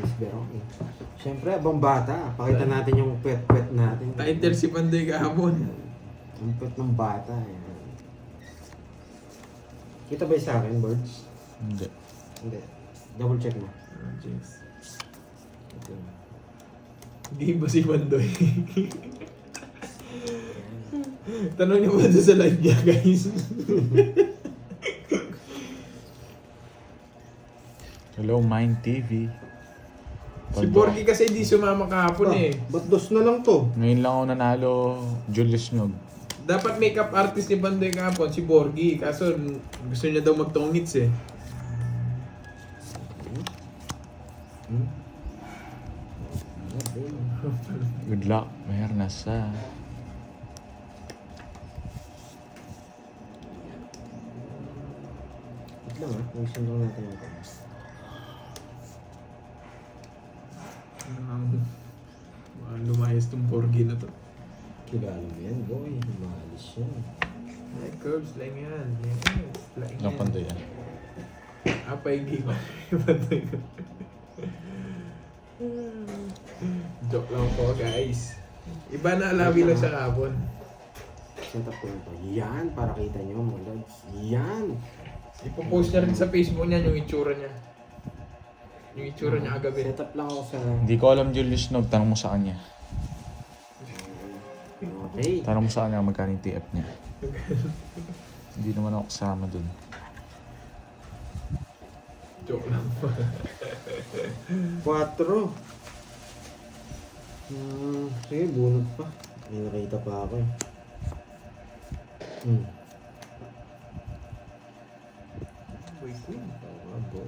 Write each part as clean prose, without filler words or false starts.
Francis Beroni. Siyempre, abang bata. Pakita natin yung pet-pet natin. Title si Pandoy kahapon. Ang pet ng bata. Yan. Kita ba yung sa akin, birds? Hindi. Hindi. Double check mo. Jinx. Ito. Hindi ba si Pandoy? Tanong niyo ba doon sa live niya, guys? Hello, Mind TV. Si Borgie kasi hindi sumama kahapon eh. Ba't dos na lang to? Ngayon lang ako nanalo, Julius Nyog. Dapat makeup artist ni Pandoy kahapon, si Borgie. Kaso gusto niya daw magtongits eh. Hmm? Good luck, Mayarnasa. Wait lang ha. Ayusin lang natin ito. Lumayas tong Borgie na to. Kilala mo yan, boy. Maalis yan. Ay, curves lang yan. Yes, lang yan. Napanday yan. Apay ko. Pandoy ko. Joke lang po, guys. Iba na alawi lang sa kahapon. Set up ko lang to. Yan, para kita nyo mga lods. Yan! Ipopost niya rin sa Facebook niya yung itsura niya. Yung itsura niya kagabi. Set up lang ako sa... Hindi ko alam, Julius Nyog. Tanong mo sa kanya. Okay. Tanong mo sa kanya magkano yung TF niya. Hindi naman ako kasama dun. Joke lang po. 4. Sige, bunot pa. May nakita pa ako eh. Wait, wait. Ah, boy.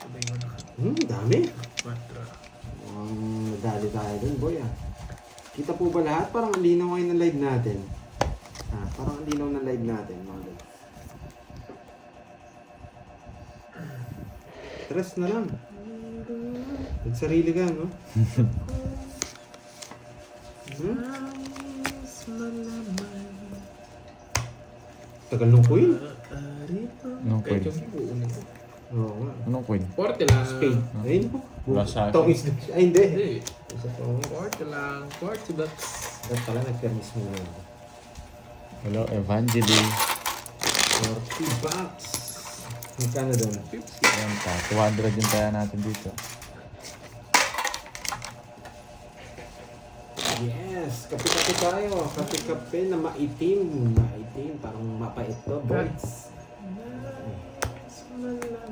Sabay mo na. Dami. 4. Nadali tayo dun, boy ah. Kita po ba lahat? Parang ang linaw ngayon ng live natin. Parang ang linaw ng live natin, mga lods. Stress na lang. Nagsarili ka, no? Tagal nung queen. Anong Kahit queen? yung buunin ko. Oo nga. Anong queen? Forte lang. Spade. Ayun po. Wala sa akin. Tongis na siya. Ay, hindi. Hindi. Isa tongis. Forte lang. Forte bucks. Dapat pala nag-permis mo na ako. Hello, Evangeline. 40 bucks. Magkano doon? 50. Ayan pa. 200 yung kaya natin dito. Yes! Kape-kape tayo. Kape-kape na maitim. Maitim. Parang mapait to, boys.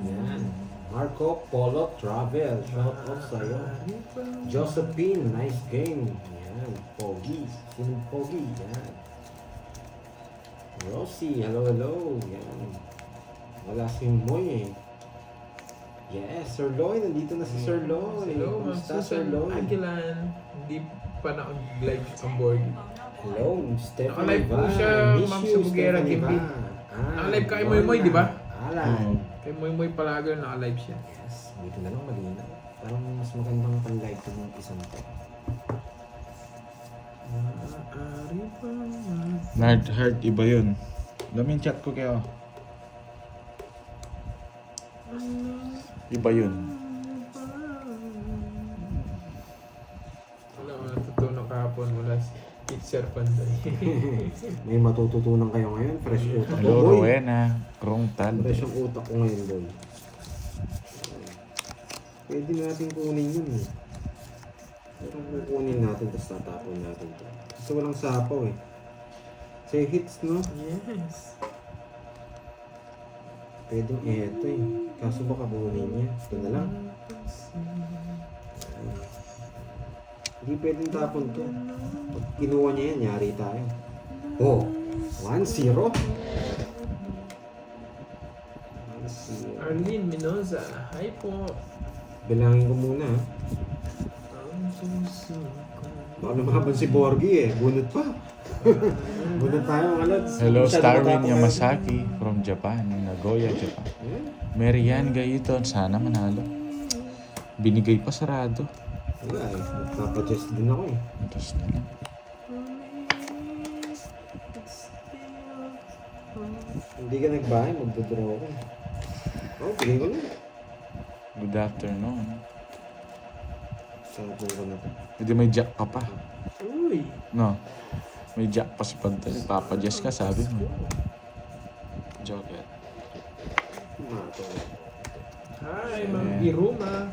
Yan. Marco Polo Travel. Shout out sa'yo. Josephine, nice game. Yan. Pogi. Sinong Pogi? Yan. Rosie, hello, hello. Yan. Wala si Moy eh. Yes, Sir Loy. Nandito na si Sir Loy. Hello, Kumusta, Sir Susan Loy? Aguilan. Hindi pa na-live ang board. Hello, Stephanie Naka-live po Ba. siya, Miss Ma'am you, Subugera, Stephanie Kimby. Ba. Naka-live ka kay Moy Moy, di ba? Alan. Kay Moy Moy Palago, naka-live siya. Yes, dito na lang malinaw. Parang mas magandang pan-live ko ng isang to. Nerd Heart, iba yun. Daming chat ko kayo. Iba yun. Wala ko natutunan kahapon mula si Teacher Panday. May matututunan kayo ngayon. Fresh utak ko, Hello, boy. Rowena. Krongtal. Fresh ang utak ko ngayon, boy. Pwede natin kunin yun eh. Pero kukunin natin, tapos tatapon natin to. Kasi walang sapaw eh. Say hits, no? Yes. Pwede eto eh. Kaso baka buhunin niya. Ito na lang. Hindi pwedeng tapon to. Pag kinuha niya yan, yari tayo. Oh, 1-0. 1-0. Arlene Minoza, hi po. Bilangin ko muna ha. Baka lumaban si Borgie eh. Bunot pa. Bunot tayo mga lads. Hello, Masyado Starwin matapang Yamasaki from Japan, Nagoya, Japan. ngayon. Marian Gayton, sana manalo. Binigay pa sarado. Wala eh. Nagpapachest din ako eh. Tapos na lang. Hindi ka nagbahay, magdodraw ako. Oh, bigay ko na. Good afternoon. Cellphone ko na to. Hindi may jack ka pa. Uy! No. May jack pa si Pantoy. Papa-Jess ka, sabi mo. Joker. Mato. Hi, Ma'am Iruma.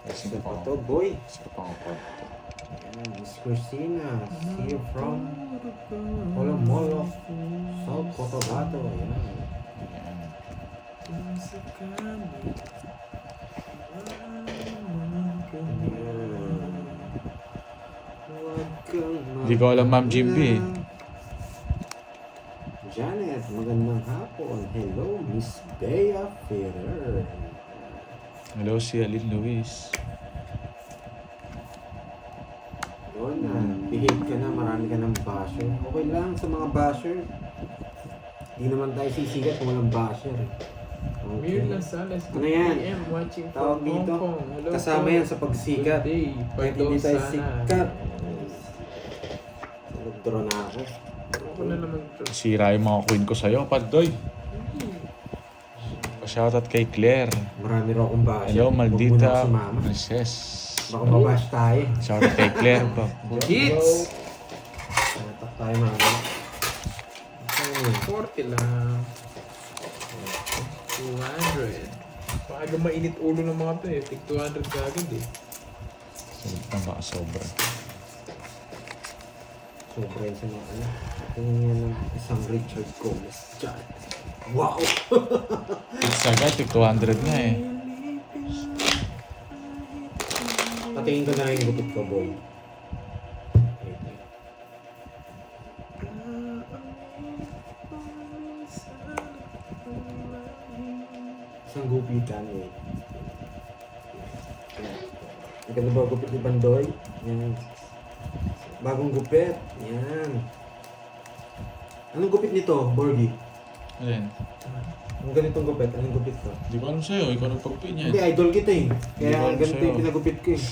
Kasi Ito pa pa to, boy. Sige pa ako. Ayan, Miss Christina. See you from Colomolo, South Cotabato. Ayan. Ayan. Hindi ko alam, Ma'am Jimby. Janet, magandang hapon. Hello, Miss Bea Ferrer. Hello, si Alin Luis. Doon na, behave ka na, marami ka ng basher. Okay lang sa mga basher. Hindi naman tayo sisigat kung walang basher. Mir Okay. Lasales, Ano yan? PM watching Tawag from dito. Hong Kong. Hello Kasama po. yan sa pagsikat. Good day. Kahit hindi tayo Pardon sikat. sana. Nag-draw na ako. Ako na naman. Sira yung mga queen ko sa'yo, Pantoy. Pa-shoutout kay Claire. Marami raw akong basher. Hello, Huwag muna Maldita ako sumama. Princess. Baka mabash tayo. Shoutout kay Claire po. Hits! Tatak tayo mga. Okay. 40 lang. 200. Maaga mainit ulo ng mga to eh. Tig 200 kagad eh. Salit na baka sobra. Sobra yun sa mga ano. Tingnan niya ng isang Richard Gomez dyan. Wow! It's agad, 200 na eh. Patingin ko na lang yung gupit ko, boy. Wait, wait. Isang gupitan eh. Ang ganda ba gupit ni Bandoy? Yan. Bagong gupit. Yan. Anong gupit nito, Borgie? Ayan. Ang ganitong gupit, anong gupit to? Di ko alam sa'yo, ikaw nagpagpin yan. Hindi, idol kita eh. Hindi ko Kaya alam ganito sa'yo. yung pinagupit ko eh.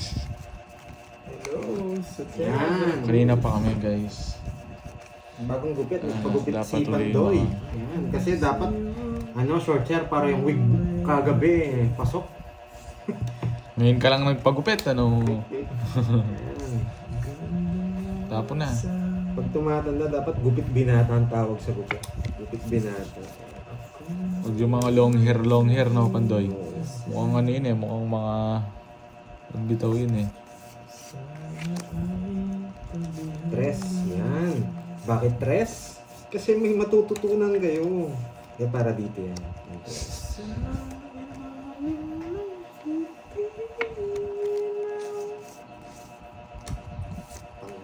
Hello, sa Yan. Kanina pa kami guys. Bagong gupit, Ah, pagupit dapat si tuloy Pandoy. yung Yan. Kasi dapat, short hair para yung wig kagabi eh. Pasok. Ngayon ka lang nagpagupit, ano? Yan. Tapo na. Pag tumatanda, dapat gupit binata ang tawag sa gupit. Gupit binata. Huwag yung mga long hair, no, Pandoy? Mukhang ano yun eh, mukhang mga... Bitaw yun eh. Tres. Yan. Bakit tres? Kasi may matututunan kayo. Eh, para dito yan. Yung tres.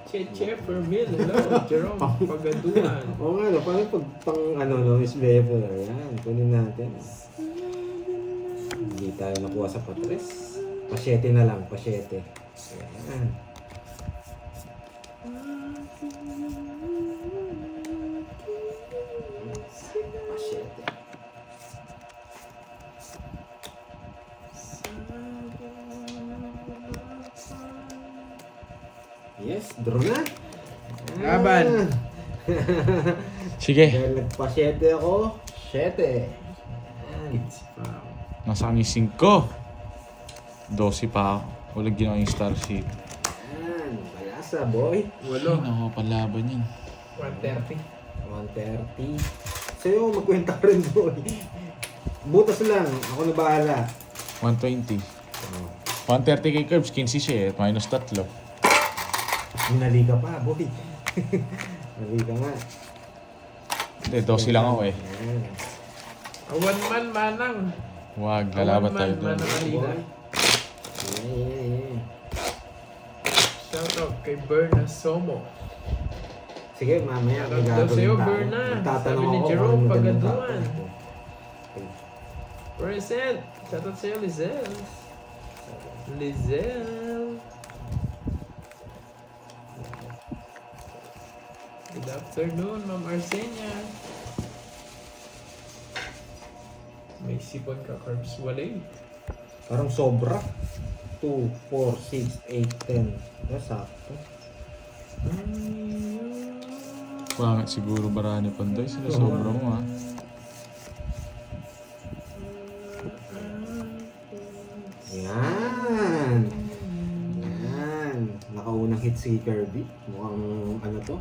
Cheche Fermil. Hello, Jerome Pagaduan. Oo nga, no? Paano pag Miss Bevel? Yan, kunin natin. Hindi tayo nakuha sa patres. Pasyete na lang, pasyete. Yan. Pasyete. Yes, draw na. Laban. Sige, Dahil nagpasyete ako, syete. Yan. It's wow. nasa kami 5. 12 pa ako. Walang ginawa yung star sheet. Yan. Bayasa, boy. Walo. Ay, nakapalaban yan. 130. 130. Sa'yo, magkwenta ka rin, boy. Butas lang. Ako na bahala. 120. 130 kay Curbs, 15 siya eh. Minus 3. Minali ka pa, boy. Minali ka nga. Hindi, 12 lang ako eh. Yan. Awan man manang. Wag, lalaban tayo doon. Manang Alina. Yeah. Shout out kay Berna Somo. Sige, mamaya may Shoutout daw gagawin sa'yo, tayo. Berna. Magtatanong Sabi ni ako Jerome kung ano magandang Pagaduan. topic. Okay. Present. Shout out sa'yo, Lizelle. Lizelle. Good afternoon, Ma'am Arsenia. May sipon ka, Carbs. Walay. Parang sobra. 2, 4, 6, 8, 10. That's sakto. Pangit siguro Barani Pandoy. Sila sobra mo ha. Yan. Yan. Nakaunang hit si Kirby. Mukhang ano to?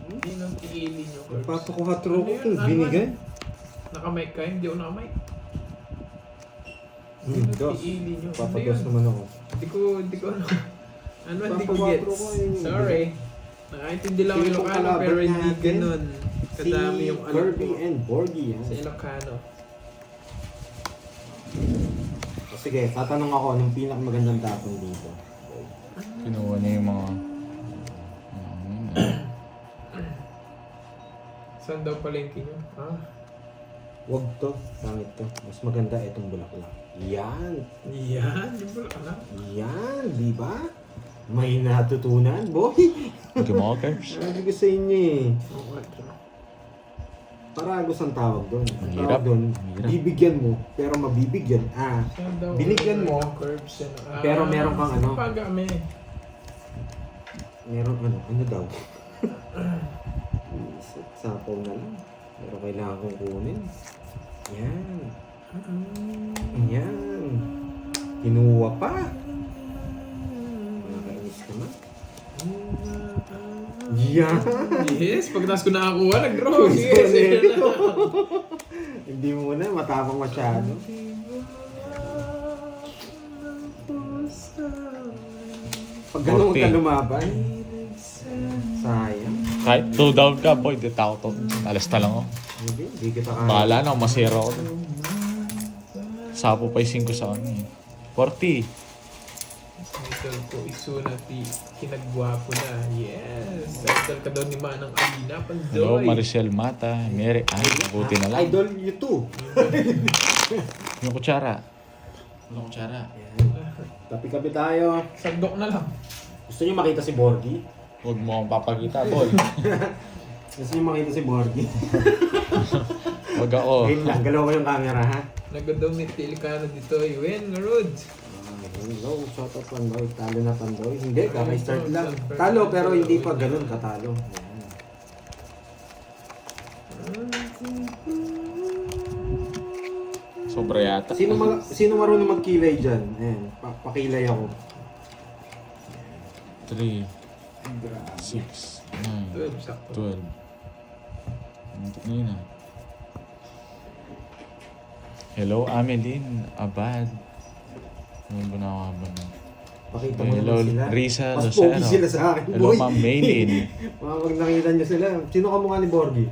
Hindi nang tiilin nyo, Curbs. Papakuha throw ko Ano yun? kung binigay. Nakamic ka? Hindi ako nakamic. Hmm, Hindi dos. nang tiilin nyo. Ano Papados yun? naman ako. Hindi ko ano. Ano, hindi ko Papakuha gets. throw ko yung- Sorry. Nakakaintindi lang ako Sino Ilocano kalaban pero hindi natin? ganun. Kadami Si yung alam Kirby ko and Borgie. Yan. sa Ilocano. O sige, tatanong ako anong pinakamagandang tapon dito. Kinuha niya yung mga... Saan daw palengke nyo? Ha? Wag to, pangit to. Mas maganda itong bulaklak. Yan. Yan, yung pala ka na. Yan, di ba? May natutunan, boy. Gumokers. Sabi ko sa inyo eh. Oo, ito. Paragos ang tawag doon. Ang Mahirap. tawag doon, Mahirap. bibigyan mo, pero mabibigyan. Saan daw? Binigyan mo, Curbs yan. pero meron kang ano? Saan pa kami? Meron ano daw? Sapaw na lang. Pero kailangan kong kunin. Yan. Yan. Kinuha pa. Nakakainis ka na. Yan. Yes, pagkatapos ko nakakuha, nag-draw. Sige, Gusto sige nito. na. Hindi mo na, matapang masyado. Pag ganun ka 40. lumaban, sayang. Kahit 2 down ka, boy, di tao to. Alas na lang ako. Hindi kita kaya. Bahala na, masira ako. Sapo pa yung 5 sa kanya eh. 40. Idol ko, isunati, kinagwapo na. Yes! Idol ka daw ni Manang Alina, Hello, Pandoy. Maricel Mata. Mary, ay, buti na lang. Idol you too. Yung kutsara. Walang kutsara. Kapi-kapi tayo. Sandok na lang. Gusto niyo makita si Borgie? Huwag mo akong papakita, boy. Gusto niyo makita si Borgie? Huwag ako. Wait lang, galaw ko yung camera ha. Nagadaw ni Tilikano dito. Win, Rod. Hello, shout out Pandoy. Talo na Pandoy. Hindi, kaka-start lang. Talo pero hindi pa ganun katalo. Ayan. Sobra yata. Sino marunong magkilay dyan? Ayan, pakilay ako. 3, 6, 9, 12, sakto. 12. Muntik na yun ah. Hello, Ameline Abad. Ano ba nakakabag na? Pakita mo Hello, naman sila. Risa Mas Lucero. pogi sila sa akin, Hello, boy. Ma'am Maylin. Pag nakita nyo sila, sino ka mukha ni Borgie?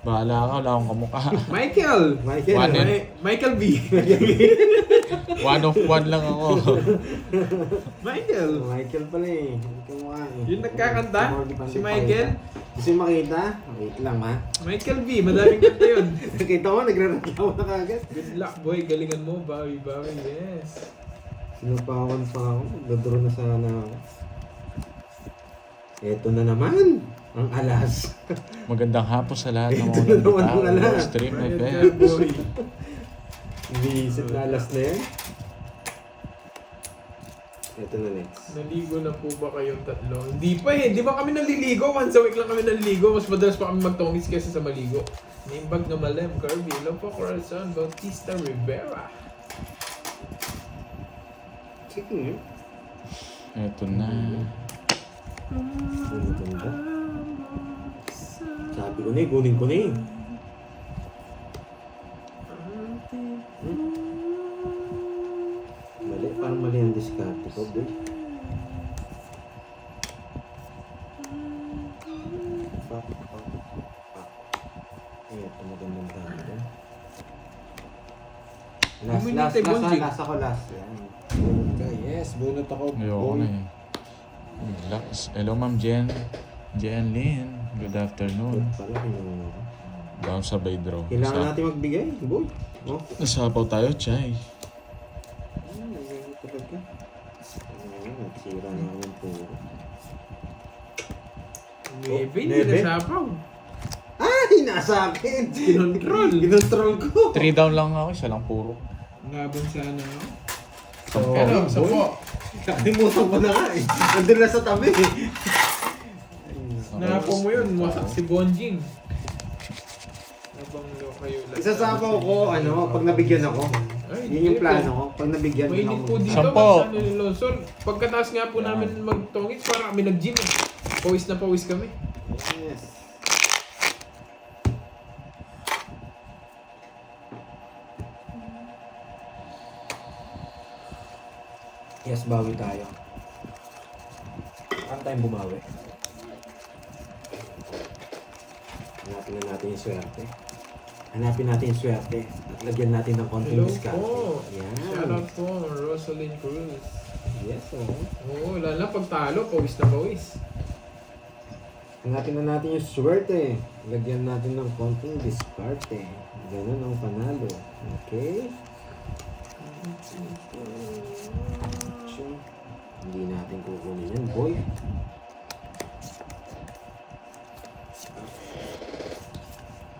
Bahala ka, wala akong kamukha. Michael! Michael. One and- Michael B. 1 of 1 lang ako. Michael! Michael pala eh. Hindi ka mukha eh. Yung nagkakanta? Borgie pa Si rin Michael? pakita. Gusto nyo makita? Wait lang ha. Michael B. Madaming kanta yun. Nakita mo, nagre-reklamo na kagad. Good luck, boy. Galingan mo. Bawi-bawi. Yes. Sinupawan pa ako. Nagdodro na sana ako. Eto na naman. Ang alas. Magandang hapon sa lahat ng Ito mga na naman tao. wala. Stream Bayad FM. ka, boy. Visit na alas na yan. Eto na next. Naligo na po ba kayong tatlo? Hindi pa eh. Di ba kami naliligo? Once a week lang kami naliligo. Mas madalas pa kami magtongis kaysa sa maligo. Naimbag na Malem, Kirby. Hello po, Corazon Bautista Rivera. Sige nga. Ito na. Ang ganda. Sabi ko na eh, kunin ko na eh. Mali, parang mali ang diskarte ko, boy. Ito, magandang tama. Last, Minute, last, last, Bonjing. last ako last. Yan. Okay, yes, bunot ako. Ayoko na eh. Relax. Hello, Ma'am Jen. Jen Lin. Good afternoon. Pala, kinuha ko. Down sa bay draw. Kailangan natin magbigay, boy. Oh. Nasapaw tayo, Chay. Talaga. Nagsira na ako ng puro. Neve, hindi Neve? na sapaw. Ay, nasa akin! Kinontrol. Kinontrol ko! 3 down lang ako, isa lang puro. Ngabon sana ako. So, Pero, boy, sapo. Nakalimutan ko na nga eh. Nandun na sa tabi eh. Napo mo yun, wasak si Bonjing. Habang kayo lang. Isasapaw ko, pag nabigyan ako. Ay, Yun yung hindi plano po. ko. Pag nabigyan Mainit po dito, Sampo. Mansan ni Lonsor. Pagkataas nga po namin magtongits, para kami nag-gym eh. Pawis na pawis kami. Yes. Yes, bawi tayo. Saan tayong bumawi? Hanapin na natin yung swerte. Hanapin natin yung swerte. At lagyan natin ng konting Hello discount. po. Yan. Shout out po, Rosalind Cruz. Yes, Oo, lalo pag talo, pawis na pawis. Hanapin na natin yung swerte. Lagyan natin ng konting diskarte. Ganun ang panalo. Okay? Sure. Hindi natin kukunin yan, boy.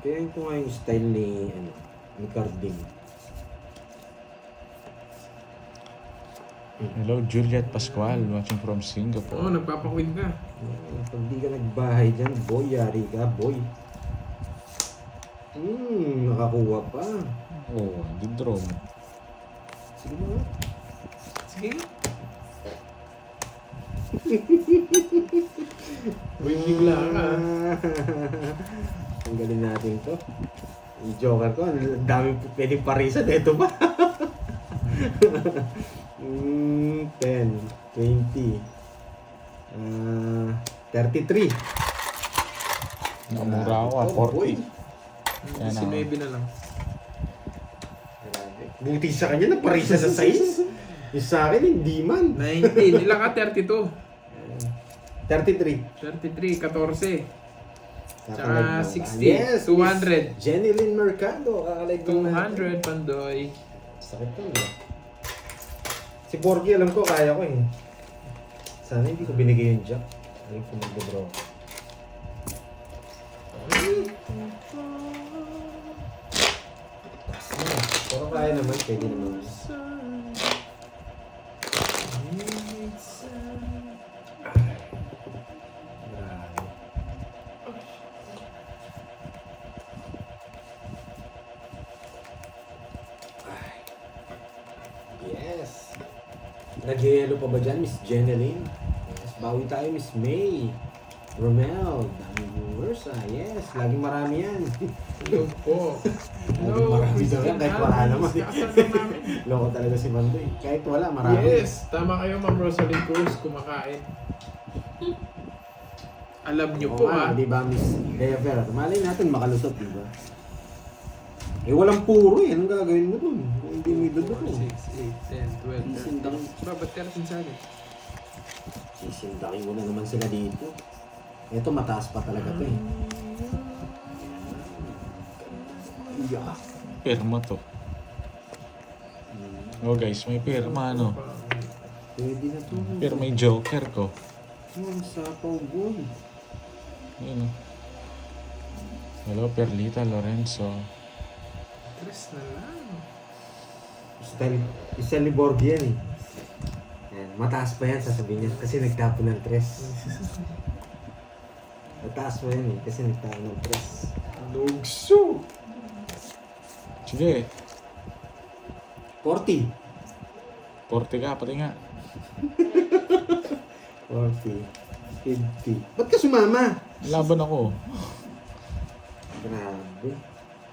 Kaya ito nga yung style ni Carding. Hello, Juliet Pascual, watching from Oo, Singapore. nagpapakwin ka. Pag di ka nagbahay dyan, boy, yari ka, boy. Nakakuha pa. Oo, di draw mo. Sige mo nga. Sige. Uy, bigla ka. Tanggalin natin to. Yung joker ko, ang dami pwedeng parisan. Ito pa. 10, 20, 33. Nakamura ako, boy. 40. Yan Si ako. 9 na lang. Buti sa kanya, naparisa sa size. Yung sa akin, hindi man. 19. Ilan ka? 32. 33. 33, 14. Tsaka Kakalag lang. 60. Yes, 200. Jenny Lynn Mercado. Kakalag lang natin. 200, Pandoy. Sakit to, di ba? Si Porky, alam ko, kaya ko eh. Sana hindi ko binigay yung jack. Alam ko mag-draw. Pero kaya naman, pwede naman. Grabe. Ay. Yes. Nag-yellow pa ba dyan, Miss Jeneline? Yes. Bawi tayo, Miss May. Romel. Daming viewers Yes. Laging marami yan. Hello po. Laging marami daw yan, kahit wala naman. Kakasama namin. Loko talaga si Mandoy. Kahit wala, marami. Yes, tama kayo, Ma'am Rosalind Cruz, kumakain. Alam niyo po, Oo nga, ha? di ba, Miss Lea Vera? Malay natin makalusot, di ba? Eh, walang puro eh. Anong gagawin mo dun? Kung hindi mo idudok 6, mo. 8, 10, 12, 13. Sisindang. Ba't 13 sa akin? Sisindakin mo na naman sila dito. Ito, mataas pa talaga to eh. Yeah. Pirma to. Oh guys, may pirma ano. Pwede na to. Pero may joker ko. Ang sapaw, boy. Yun oh. Hello, Perlita Lorenzo. 3 na lang. Style ni Borg yan eh. Ayan, mataas pa yan, sasabihin niya. Kasi nagtapo ng tres. Mataas pa yan eh, kasi nagtapo ng tres. Lugso! Sige, 40. 40 ka, pati nga. 40. 50. Ba't ka sumama? Laban ako. Grabe.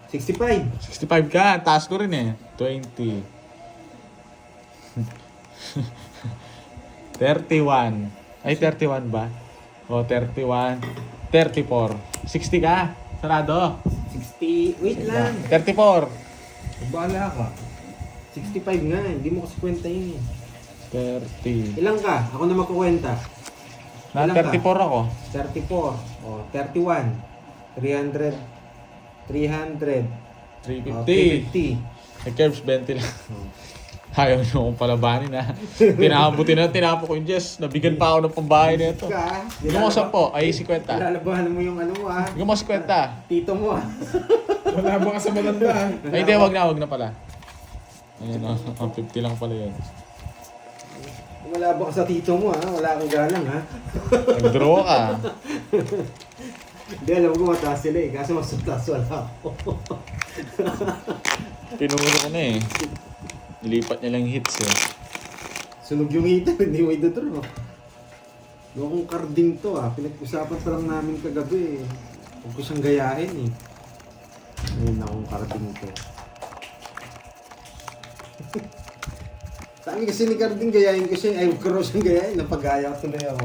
65. 65 ka, taas ko rin eh. 20. 31. Ay, 31 ba? O, 31. 34. 60 ka. Sarado. 60. Wait lang. 34. Bahala ka. 65 nga, hindi mo kasi kwenta yun eh. 30. Ilang ka? Ako na magkukwenta. Na, Ilang ka? 34 ako. 34. O, 31. 300. 300. O, 350. 350. May Kerbs 20 lang. Ayaw nyo akong palabanin ha. Tinabuti na, tinapo ko yung Jess. Nabigyan pa ako ng pambahay nito. Ka, Yung mga 10, ay 50. Lalabahan mo yung ano mo ah. Yung mga 50. Tito mo ah. Wala ba ka sa matanda? Ay, hindi, wag na pala. Ayun o, 50 lang pala yun. Malabo ka sa tito mo ah. Wala kang galang ha. Nag-draw ka. Hindi, alam ko mataas sila eh. Kaso mas mataas wala ako. Tinuro ko na eh. Nilipat niya lang hits eh. Sunog yung hita, hindi mo idodro. Lokong carding to ah. Pinag-usapan pa lang namin kagabi eh. Huwag ko siyang gayahin eh. Ayun akong carding to. Sabi kasi ni carding gayahin ko siya. Ay, huwag ko raw siyang gayahin. Napagaya ko tuloy ako.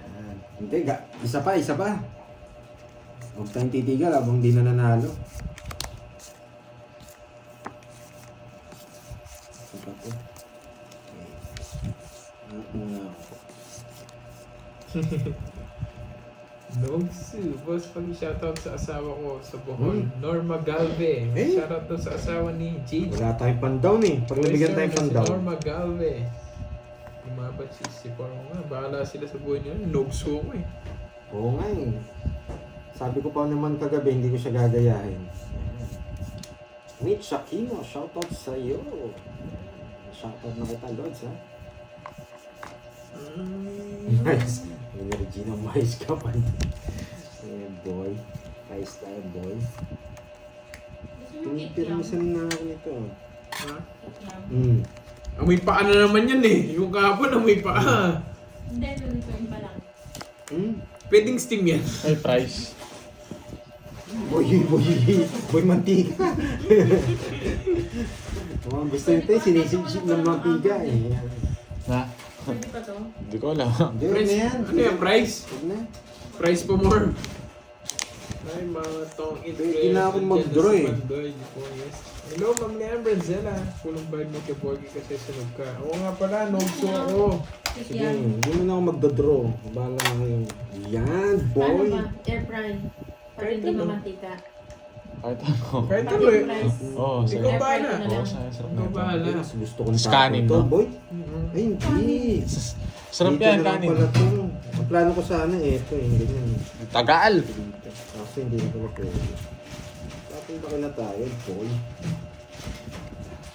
Ayan. Hindi, isa pa. Huwag tayong titigal habang di na nanalo. Ito po. Nogsu, boss, pag-shoutout sa asawa ko sa Bohol. Norma Galve. Eh? Shoutout to sa asawa ni Jade. Wala tayong pandown eh. Pag nabigyan tayong Si pandown. Norma Galve. Lumaban si parang nga, bahala sila sa buhay niya. Nogsu ko eh. Oo nga eh. Sabi ko pa naman kagabi, hindi ko siya gagayahin. Mitch Aquino, shoutout sa iyo. Shoutout na kita, Lods, ha? Nice. Energy ng mais ka pa. Boy. Nice tayo, boy. Pinipirmisan na ako nito. Ha? Hmm. Amoy paa na naman yan eh. Yung kahapon, amoy paa. Hindi, lulutuin pa lang. Hmm? Pwedeng steam yan. Ay, price. Boy, mantika. Oh, gusto nito eh, sinisip-sip ng mantika eh. Na? Pwede pa to? Hindi ko alam. Hindi, huwag na yan. Ano yan, price? Huwag na. Price po more. Ay, mga tong Hindi na ako mag-draw eh. Hello, Ma'am Leanne Brazela. Pulong bayad mo kay Borgie kasi sunog ka. Oo nga pala, nogso ako. Sige, hindi mo na ako magdodraw. Bahala na ngayon. Yan, boy. Paano ba? Air fry. Para Kahit hindi ano. mamantika. Kahit ano. Kahit Pati ano eh. price. Oo, Ikaw sige. Air fry bahala. ko na Oo, lang. sarap Ikaw na bahala. Mas gusto kong Scanning, tapo to, no? boy. Mhm. Ay, hindi. Sarap Dito yan, na lang kanin. pala to. Ang plano ko sana ito eh, ganyan. Tagal! Dito. Kaso hindi na pala pwede. Papunta ka na tayo, boy.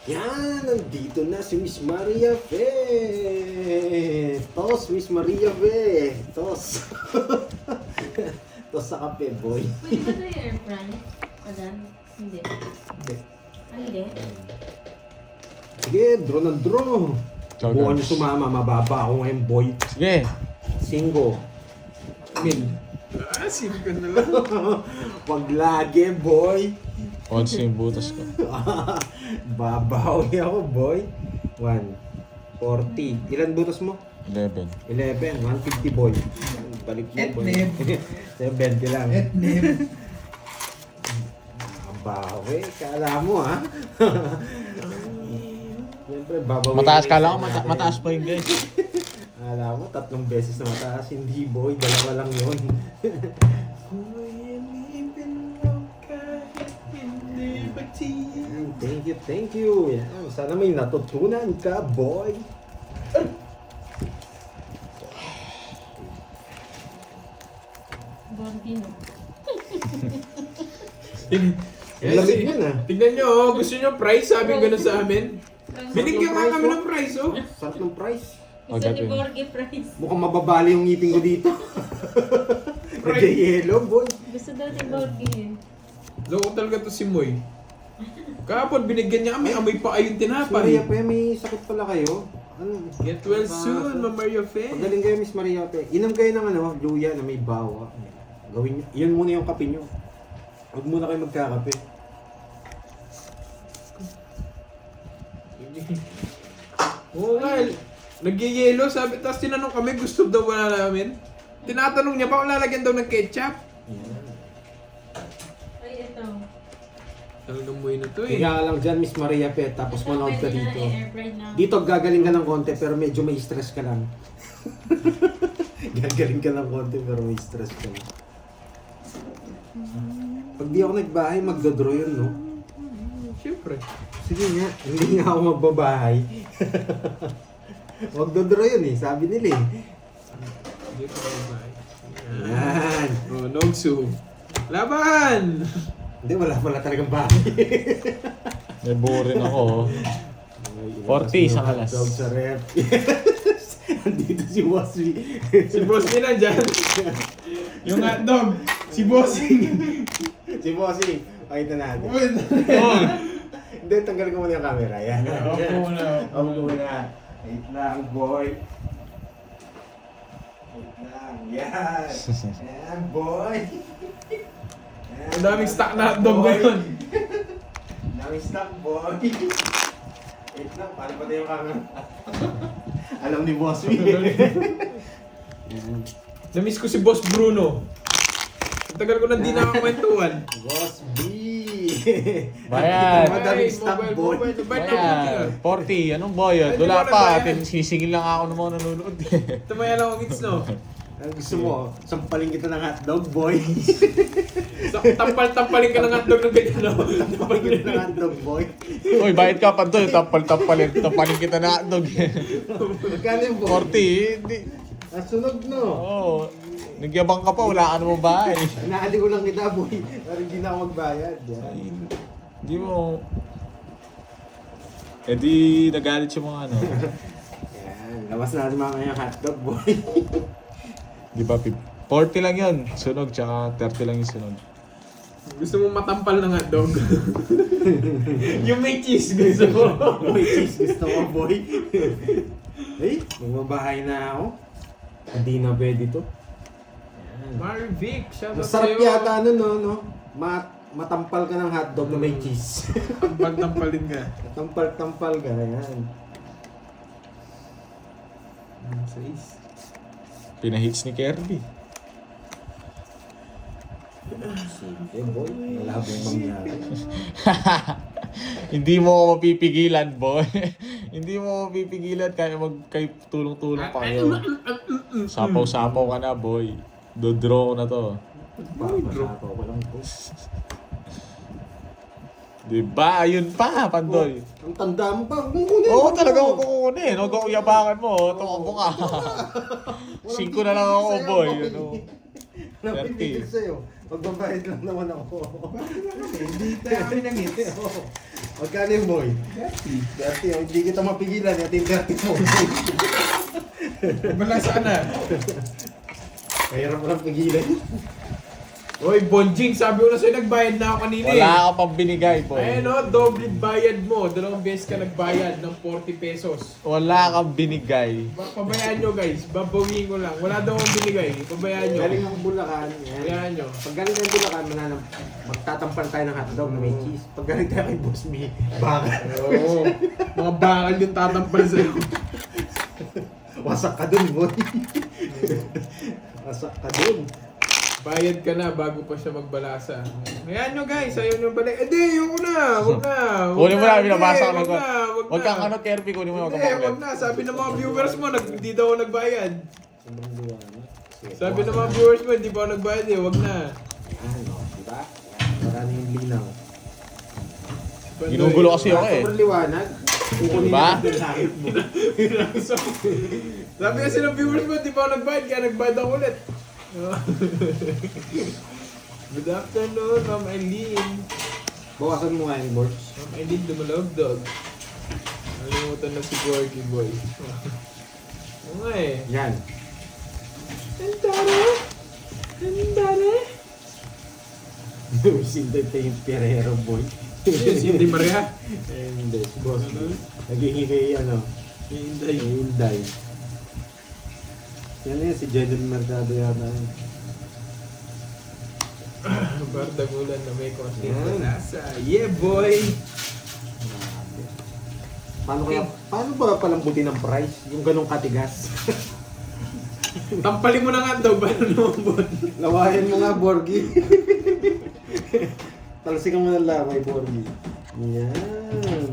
Yan! Nandito na si Miss Maria Fe! Tos, Miss Maria Fe! Tos! Tos sa kape, boy. Pwede ba ito yung air fry? Adan? Hindi. Hindi. Ah, hindi? Sige, draw ng draw. Ciao, Buwan guys. niyo sumama, mababa ako ngayon, boy. Sige. Singo. Mil. Ah, sim ka na lang. Wag lagi, boy. Once yung butas ko. Babawi ako, boy. 140. Ilan butas mo? 11. 11. 150, boy. Balik mo, boy. 70 lang. Babawi. Kala mo, ha? Siyempre, babawi. Mataas kala ko, mataas pa yun guys. Kala mo, 3 beses na mataas. Hindi, boy. 2 lang yun. Thank you. Yan. Sana may natutunan ka, boy. Bondino. Ang lamig yan, ah. Tignan nyo, oh, gusto nyo price? Sabi gano'n sa amin. Binigyan nga kami ng price, oh. Sarap ng price. Gusto ni Agad yun. Borgie price. Mukhang mababali yung ngipin ko dito. Nag-yellow, boy. Gusto daw ni Borgie. Loko talaga to si Moy. Kahapon binigyan niya kami, amoy pa ayun Maria tinapay. Pe, may sakit pala kayo. Ano? Get well soon, Ma'am Maria Fe. Pagaling kayo, Miss Maria Pe. Inom kayo ng ano, luya na may bawa. Gawin nyo. Yun muna yung kape nyo. Huwag muna kayo magkakape. Oo nga, nag-yellow, sabi, tapos tinanong kami, gusto daw wala namin. Tinatanong niya, baka lalagyan daw ng ketchup? Ay, ito. Talagang Moy na to eh. Higa ka lang dyan, Miss Maria Pe, tapos Ito, manood ka pwede na dito. i-air fry na. Dito gagaling ka ng konti pero medyo may stress ka lang. Gagaling ka ng konti pero may stress ka lang. Pag di ako nagbahay, magdodraw yun, no? Siyempre. Sige nga, hindi nga ako magbabahay. Magdodraw yun eh, sabi nila eh. Dito tayo ba? Yan. Oh, Nogsu. Laban! Hindi, wala pala talagang bahay. May buo rin ako. oh. 40 isang alas. Dog sa rep. Nandito si Wasby. Si Bossy nandyan. Yung hotdog. Si Bossy. Si Bossing. Pakita natin. Oh, Hindi, tanggal ko muna yung camera. Yan. Opo na. Opo muna. Wait lang, boy. Wait lang. Yan. Yan, boy. Yan, Ang daming stock na hotdog ngayon. Daming stock, boy. Wait lang, paano pa tayo yung camera? Alam ni Boss me. Namiss ko si Boss Bruno. Ang tagal ko na di nakakwentuhan. Boss B. Bayad. Madaming stock, boy. Bayan. 40. Anong bayad? Ay, di Wala ba pa. nagbayad? Sisingil lang ako ng mga nanonood. Tumaya lang ako gits, no? Ano gusto mo? Sampalin kita ng hotdog, boy. Tampal-tampalin ka ng hotdog ng ganyan, no? Sampalin kita ng hotdog, boy. Uy, bayad ka pa doon. Tampalin kita na hotdog. Magkano yung boy? 40. Hindi. Nasunog, no? Oo. Nagyabang ka pa. Wala ka namang bahay. Inaali ko lang kita, boy. Pero hindi na ako magbayad. Yan. Hindi mo. Eh di nagalit yung mga ano. Yan. Labas natin mamaya yung hotdog, boy. Di ba? 40 lang yun. Sunog. Tsaka 30 lang yung sunog. Gusto mo matampal ng hotdog? Yung may cheese gusto mo. May cheese gusto ko, boy. Eh, magbabahay na ako. Hindi na pwede to. Yan. Marvic, shout out Masarap sa'yo. yata ano, no? Matampal ka ng hotdog na may cheese. Tampal-tampalin ka. Tampal-tampal ka, yan. Sais. Pinahits ni Kirby. Sige, boy. Malabong mangyari. Hindi mo ako mapipigilan, boy. Hindi mo ako mapipigilan kaya tulong-tulong pa kayo. Sapaw-sapaw ka na, boy. Do-draw ko na to. Papasapaw ko lang, boy. Diba? Ayun pa, Pandoy. Ang tanda mo pa. Kukunin Oo, mo. talaga ako kukunin. Huwag ako yabangan mo. Tumakbo ka. 5 na lang ako, boy. Ano? Napipigil sa'yo. Magbabayad lang naman ako. Hindi tayo nangiti. Magkano yung boy? 30. Hindi kita mapigilan. Ito yung 30 mo. Wala sana. Mahirap mo lang pigilan. Oy, Bonjing, sabi ko na sa'yo, nagbayad na ako kanina eh. Wala ka pang binigay, boy. Ayan o, doble bayad mo. 2 beses ka nagbayad ng 40 pesos. Wala kang binigay. Pabayaan nyo guys, babawiin ko lang. Wala daw akong binigay. Pabayaan nyo. Galing ang Bulacan. Yan. Pabayaan nyo. Pag galing ng Bulacan, magtatampal tayo ng hotdog na may cheese. Pag galing tayo kay Boss Me, baka. Oo. Mga bakal yung tatampal sa'yo. Wasak ka dun, boy. Wasak ka dun. Bayad ka na bago pa siya magbalasa. Ayan nyo guys, ayaw nyo balik. Ayoko na, wag na. Kunin mo na, binabasa ko Wag na. na, Huwag kang ano, Kirby. Kunin mo yung Hindi, wag na. Sabi ng mga viewers mo, hindi daw ako nagbayad. Sobrang liwanag. Sabi ng mga viewers mo, hindi pa ako nagbayad eh. Wag na. Yan, o. Diba? Maraming yung linaw. Ginugulo kasi ako eh. Sobrang liwanag. Kukunin Diba? natin yung langit mo. Sabi kasi ng viewers mo, hindi pa ako nagbayad, kaya nagbayad ako ulit. Good afternoon, Ma'am Eileen. Bawasan mo nga yung boards. Ma'am Eileen, dumalog-dog. Nalimutan na si Gorky Boy. Oo nga eh. Yan. Andare! Andare! Sinday tayo yung Perero, boy. Si Hindi Maria. Hindi, si Boss. Naging kay ano, Hinday. kay Hilday. Yan yun, si Jedel Mercado yata. Bardagulan na may konting Yan. malasa. Yeah, boy! Paano ba palambutin ng price? Yung ganong katigas? Tampalin mo na nga daw, paano lumambot? Lawayan mo nga, Borgie. Talsikan mo ng laway, Borgie. Yan.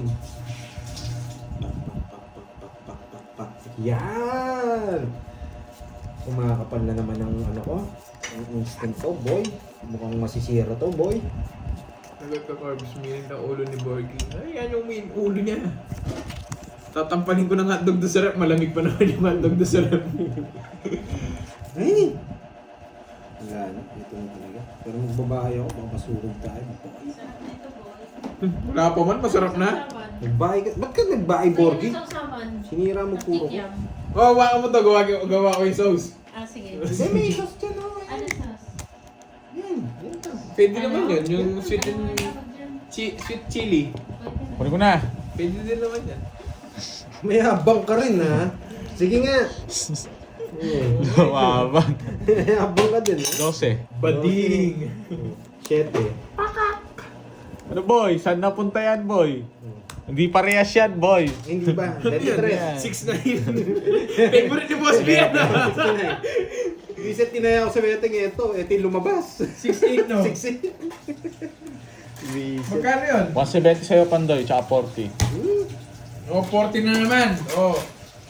Yan. Kumakapal na naman ang ano ko. Ang instant to, boy. Mukhang masisira to, boy. Nagot ka, Corbs, minit ang ulo ni Borgie. Ay, yan yung ulo niya. Tatampalin ko ng hotdog doon sa rep. Malamig pa naman yung hotdog doon sa rep. Ay! Wala na. Ito na talaga. Pero magbabahay ako. Baka masurog tayo. Sarap na ito, boy. Wala pa man, masarap na. Nagbahay ka. Ba't ka nagbahay, Borgie? Sausawan. Sinira mo puro ko. Kikiam. Oh, hawakan mo to. Gawa ko yung sauce. Ah, sige. Hindi, may sauce dyan, oh. Ano sauce? Yan, yan lang. Pwede naman yun. Yung sweet and sweet chili. Kunin ko na. Pwede din naman yan. May habang ka rin, ha? Sige nga. Lumabang. May habang ka din, ha? 12. Bading. 7. Ano boy? Saan napunta yan boy? Hindi parehas yan boy. Hindi ba? Ano yun? 23. 6'9". Favorite ni Boss B yan ah. Reset tinaya ako sa betting ito. Ito yung lumabas. 6'8", no? 6. Reset. Magkano yun? 170 sa'yo Pandoy, tsaka 40. Oh, 40 na naman. Oh,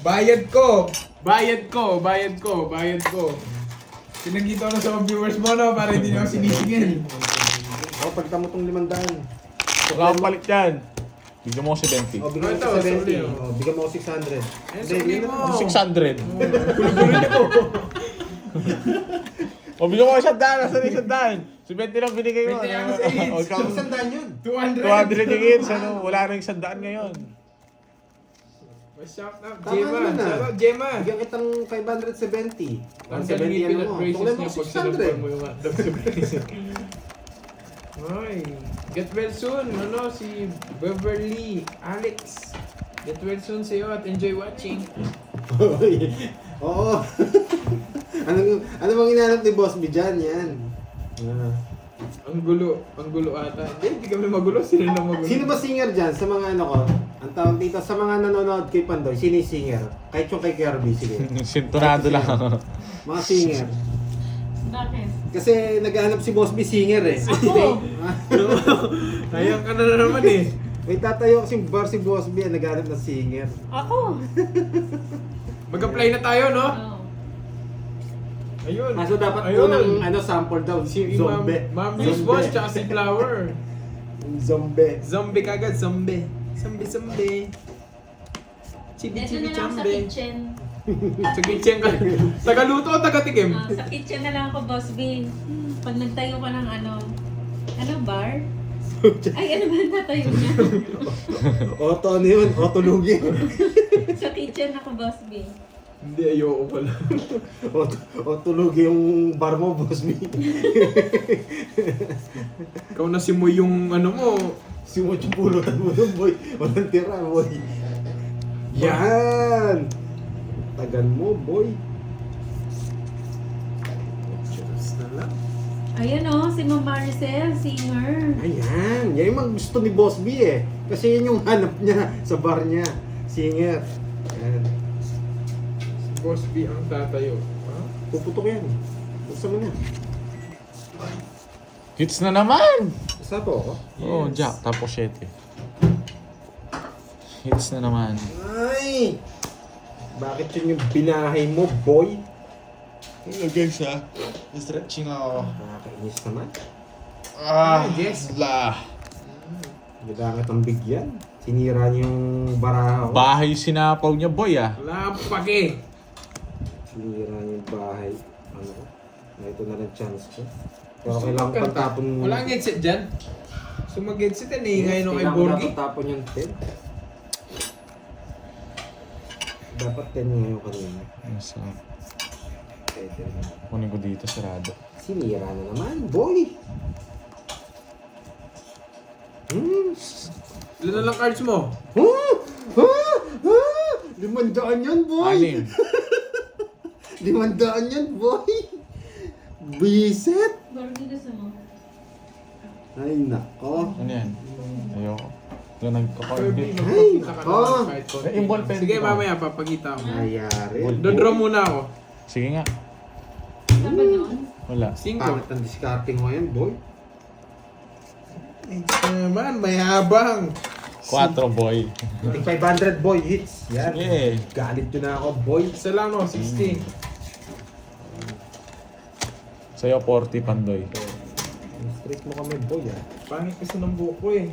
bayad ko. Bayad ko. Sinagito ko na sa mga viewers mo, no? Para hindi na ako sinisingil. O, pagka mo itong 500. Huwag kang palit yan. Bigyan mo ko 70. O, bigyan mo Ito, ko sorry, 70. oh. O, bigyan mo ko 600. Sorry yun mo. na. 600. O bigyan mo ko 100. Nasaan yung 100? 70 lang binigay mo. 20 lang sa each. Huwag kang- Isang sandaan yun. 200. 200 yung hits, ano? Wala nang 100 ngayon. Shout out, Tama Gemma. naman, ah. Shout out, Gemma. Bigyan kitang 570. Ang 170 galing ano peanut mo. braces Tukulay mo niya pag sinabay mo 600. yung hotdog sa braces. Ay, get well soon. Ano, si Beverly, Alex. Get well soon sa'yo at enjoy watching. Oo. ano bang inaanap ni Boss B dyan? Yan. Ah. Ang gulo ata. Hindi kami magulo. Sino lang magulo? Sino ba singer dyan? Sa mga ano ko? Ang tawag dito, sa mga nanonood kay Pandoy, sino yung singer? Kahit yung kay Kirby, sige. Sintonado lang ako. Mga singer. Bakit? Kasi naghahanap si Boss B singer eh. Ako! Ayan ka na naman eh. May tatayo kasing bar si Boss B, naghahanap ng singer. Ako! Mag-apply na tayo, no? Oh. Ayun. Kaso dapat Ayun. unang sample daw, Si zombie. Ma'am Juice Boss, tsaka si Flower. Zombie. Zombie kagad, zombie. Zombie. Chibi Dito chibi na lang ako sa chambe. kitchen. Sa kitchen ka. Tagaluto o tagatikim? Sa kitchen na lang ako, Boss B. Pag nagtayo ka ng ano bar? Ay, ano ba ang tatayo niya? Auto ano yun? Auto lugi. Sa kitchen ako, Boss B. Hindi, ayoko pala. Auto lugi yung bar mo, Boss B. Ikaw na si mo yung ano mo. Simot yung pulutan mo doon, boy. Walang tira, boy. Yan! Tagan mo, boy. Cheers na lang. Ayan o, si Ma'am Maricel, singer. Ayan. Yan yung mga gusto ni Boss B eh. Kasi yun yung hanap niya sa bar niya. Singer. Ayan. Si Boss B ang tatayo. Ha? Puputok yan. Buksan mo na. Hits na naman! Basta po ako. Oh, Jack, tapos 7. Hits na naman. Ay! Bakit yun yung binahay mo, boy? Hello guys ha. Stretching ako. Nakakainis naman. Yes. La. Kailangan ang bigyan. Sinira niyo yung baraha ko. Bahay sinapaw niya boy ah. Wala pa pake. Sinira niyo yung bahay. Ano ko? Ito na lang chance ko. Pero kailangan ko pagtapon mo. Wala ang headset dyan. So mag-headset yan eh. Ngayon kay Kailangan ko Borgie. dapat tapon yung 10. Dapat 10 ngayon kanina. So, Pwede na. kunin ko dito sarado. Sinira na naman, boy! Ilan na lang cards mo? Ah! Ah! Ah! 500 yan, boy! Anim. 500 yan, boy! Biset! Borgi gusto mo? Ay, nako. Ano yan? Ayoko. Yung nagko-card Kirby, bit. magpapakita ka Ay, naman kahit konti. Eh, yung ballpen Sige, ko. mamaya papakita ko. Ayari. Dodraw muna ako. Sige nga. Dapat noon? Wala. 5. Pangit ang discarding mo yan, boy. Naman, may habang. 4 boy. Ting 500, boy, hits. Yan. Sige. Galit yun na ako, boy. Isa lang no, 60. Sa'yo 40 Pandoy. Straight mo kami, boy, ah. Pangit kasi ng buhok ko eh.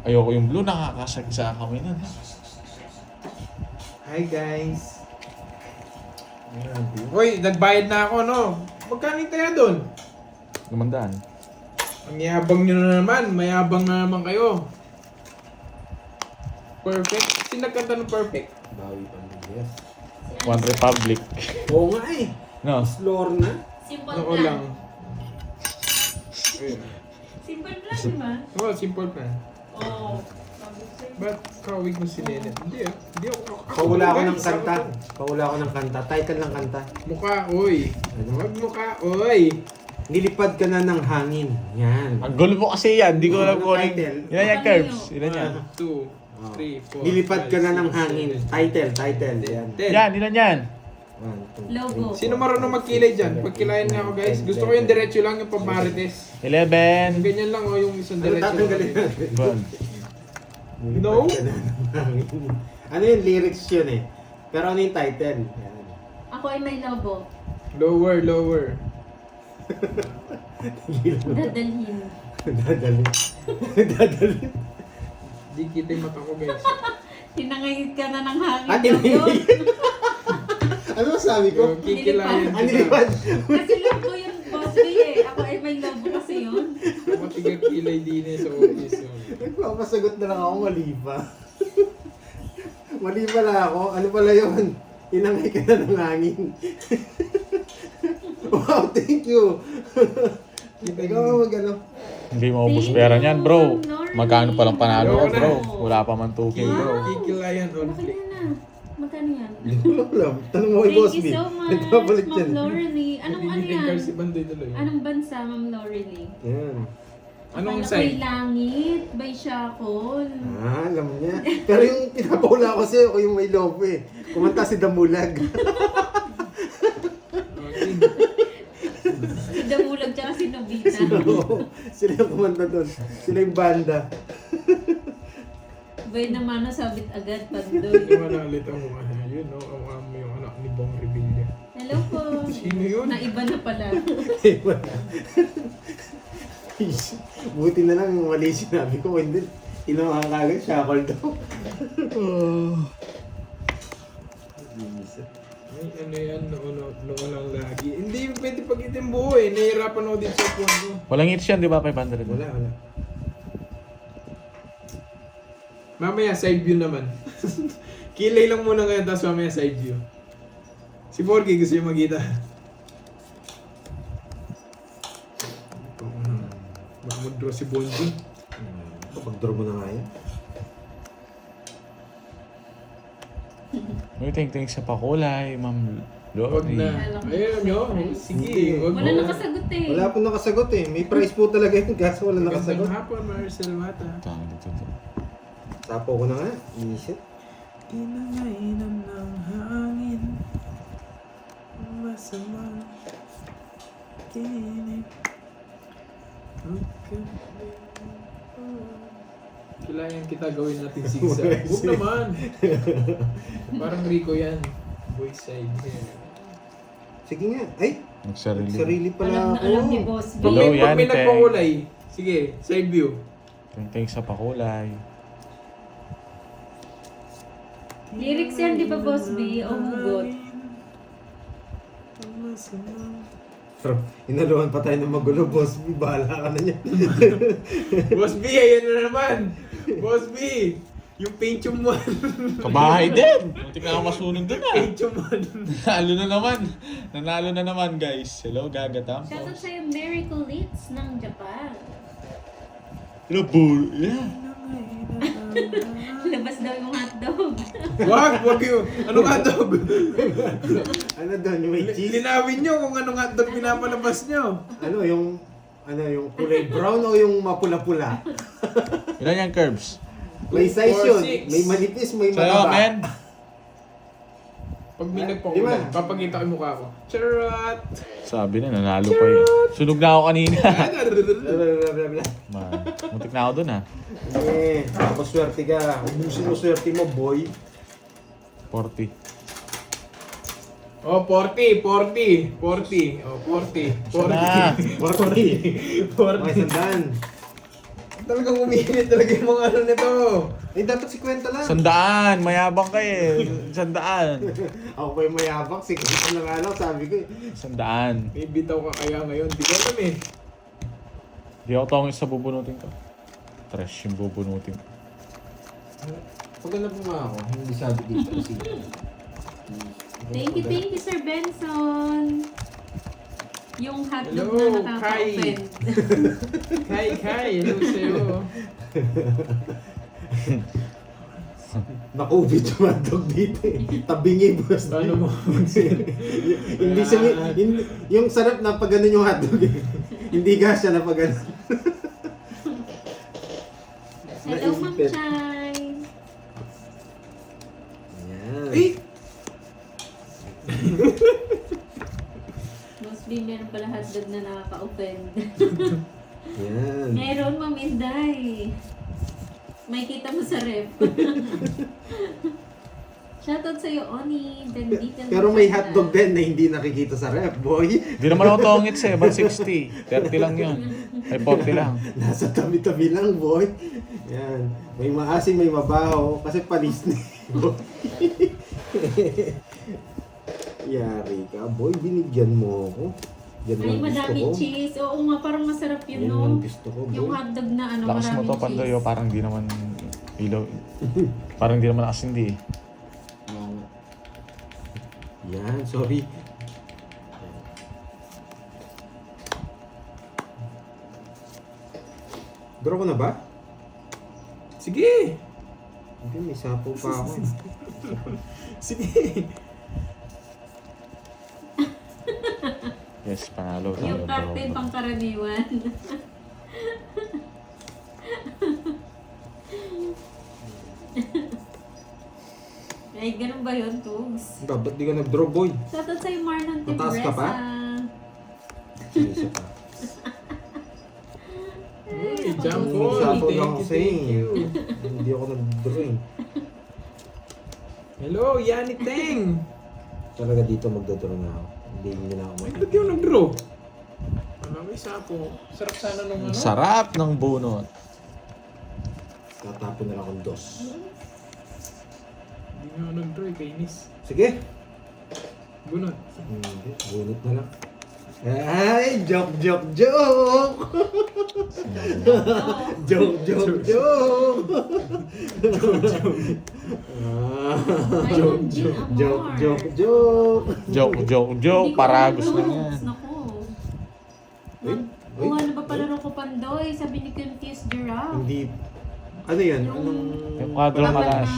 Ayoko yung blue, nakakasag sa kami nun. Hi guys. Ayan, boy. Hoy, nagbayad na ako no. Magkano yung taya doon? 500. Ang yabang nyo na naman. Mayabang na naman kayo. Perfect. Sino nagkanta ng perfect? Bawi pa mo, yes. Si One Republic. Oo nga eh. No? Slore na. Simple Noo plan. lang. Ayun. Simple plan, di ba? Oo, simple plan. Oo. Ba't kawig mo si Nene? Hindi ah. Hindi ako. Paula ako ng guys, kanta. ako to. Paula ako ng kanta. Title ng kanta. Mukha, oy. Ano? Wag mukha, oy. Nilipad ka na ng hangin. Yan. Ang gulo mo kasi yan. Hindi ko alam kung ano Title. yung... Ilan yan, Curbs? Ilan yan? 2, 3, 4. Nilipad ka na ng hangin. Title. Yan. 10. Yan, ilan yan? 1, 2, Logo. Sino marunong magkilay dyan? Pagkilayan nga ako guys. Gusto ko yung diretso lang yung pamarites. 11. Ganyan lang oh, yung isang Ano diretso. tatanggalin natin? Good. No? Nilipad ka na ng hangin. Ano yung lyrics yun eh? Pero ano yung title? Yan. Ako ay may lobo. Lower, lower. Dadalhin. Dadalhin. Dadalhin. Di kita yung mata ko guys. Tinangayit ka na ng hangin. Ah, daw yun. tinangayit. Ano sabi ko? Kikilayan Ano nilipad? Kasi logo yun, boss B eh. Ako ay may lobo kasi yun. Matigakilay din eh sa office yun. Nagpapasagot na lang ako, mali pa. Mali pala ako. Ano pala yun? Inangay ka na ng hangin. Wow, thank you. Ikaw ang mag-ano. Hindi mo ubus pera niyan, bro. Magkano pa lang panalo ko, bro? Wala pa man 2K, bro. Kikilayan on Laki flick. na. Magkano yan? Alam. Tanong mo kay Thank Boss you B. so much, Nagpapalit yan. Ma'am Lorely. Anong ano Bibigyan yan? ka si Bandoy tuloy. Anong bansa, Ma'am Lorely? Yan. Anong Akala ko'y side? langit, by Shakol. Ah, alam niya. Pero yung pinapahula ko sa'yo, ako yung may love eh. Kumanta si Damulag. Si Damulag tsaka si Nobita. Oo, sila yung kumanta doon. Sila yung banda. Bay naman nasabit agad pag Yung doon. manalit ang mga yun, no? Ang amo yung anak ni Bong Revilla. Hello po. Sino yun? Naiba na pala. Buti na lang yung mali sinabi ko. Hindi, tinawa ka agad, shackle daw. Ay, ano yan, noon lang lagi. Hindi pwede pag-itim buo eh. Nahihirapan ako din sa phone ko. Walang hits yan, di ba? 500. Wala. Mamaya side view naman. Kilay lang muna ngayon, tapos mamaya side view. Si Borgie gusto yung magkita. Mag-draw si Bonji. Kapag-draw mo na nga yan. Uy, ting sa pakulay, Ma'am Wag Lori. na. Ayaw nyo? Sige, wag Wala mo. nakasagot eh. Wala po nakasagot eh. May prize po talaga yun. Kaso wala Gandang nakasagot. hapon, Marcel Mata. Tama dito to. Tapo ko na nga. Iisip. Inangainan ng hangin. Masama. Tinig. Kailangan kita gawin natin zigzag. Huwag naman. Parang Rico yan. Boy side. Sige nga. Ay! Nagsarili. Sarili Alam pala na ako. alam ni Boss B. Pag Hello, may, pag may yan, Teng. nagpakulay, sige, side view. Ting sa pakulay. Lyrics yan, di ba Boss B? O hugot? Pero inaluhan pa tayo ng magulo, Boss B. Bahala ka na niya. Boss B, ayan na naman. Boss B, yung Pentium 1. Kabahay din! Muntik na ako masunog dun ah. Pentium 1. Nanalo na naman. Nanalo na naman, guys. Hello, Gagatam. Shoutout sa'yo, Miracle Leads ng Japan. Hello, bull. Yeah. Labas daw yung hotdog. Wag yun. Anong hotdog? Ano doon? Yung may cheese? Linawin nyo kung anong hotdog pinapalabas nyo. Yung kulay brown o yung mapula-pula? Ilan yung curves? May size 4, yun. 6. May manipis, may Sa'yo, mataba. men. Pag may Di nagpakulay, ba? papakita ko yung mukha ko. Charot! Sabi na, nanalo pa eh. Sunog na ako kanina. Blablabla. Man, muntik na ako dun ah. Eh, tapos swerte ka. Ubusin mo swerte mo, boy. 40. Oh, 40. Oh, 40. Na. 40. 40. Okay, sandaan. Talagang umiinit talaga yung mga ano nito. Eh, dapat 50 lang. 100. Mayabang ka eh. 100. Ako pa yung mayabak. 50 na nga lang, sabi ko eh. 100. May bitaw ka kaya ngayon. Di ko alam eh. Di ako tawagin sa bubunutin ko. Trash yung bubunutin ko. Pag ano pa nga ako, hindi sabi dito. Sige. Thank you, Sir Benson. Yung hotdog Hello, na nakaka-offend. Kai, hello sa'yo. Nakubit yung hotdog dito eh. Tabingi, boss. Paano mo? Hindi siya, yung sarap na pag ganun yung hotdog eh. Hindi ka siya na pag ganun. Hello, Ma'am Naisipin. Chay. Ayan. Eh! Boss B, meron pala hotdog na nakaka-offend. Ayan. Meron, Ma'am Inday. May kita mo sa ref. Shoutout sa'yo, Oni. Bendita. Pero may hotdog din na hindi nakikita sa ref, boy. Hindi naman ako tongits eh, 160. 30 lang yun. Ay, 40 lang. Nasa tabi-tabi lang, boy. Yan. May maasim, may mabaho. Kasi panis na eh, boy. Yari ka, boy. Binigyan mo ako. Yan Ay, lang gusto madaming ko. cheese. Oo nga, parang masarap yun, Yan no? lang gusto ko, Yung boy. hotdog na ano, Lakas mo maraming to, Pandoy, oh. cheese. Parang di naman ilaw. Parang di naman nakasindi eh. Yan, sorry. Draw ko na ba? Sige! Hindi, may sapo pa ako. Sige! Yes, panalo. Yung cocktail pang karaniwan. Ay, ganun ba yun, Tugs? Ba't di ka nag-draw, boy? Shoutout sa'yo, Marlon Mataas ka pa? Tibresa. Isa pa. Uy, jump Yung ball! sapo lang Thank kasi. you. Hindi ako nag-draw eh. Hello, Yani Teng! Talaga dito magdodraw na ako. Hindi na ako Ay, ba't yung nag-draw? Ano, may sapo. Sarap sana nung ano. Sarap ng bunot. Tatapon na lang akong dos. Hindi nga ako nag-draw, kainis. Sige. Bunot. Hindi, bunot na lang. Ay, joke! Joke! Ah, Ay, Ma'am Jean Amor. Joke. Paragos na yan. Naku. Uy, Oh, ano ba palaro ko, Pandoy? Sabi ni Confused Giraffe. Hindi. Ano yan? Anong... Yung quadro malas.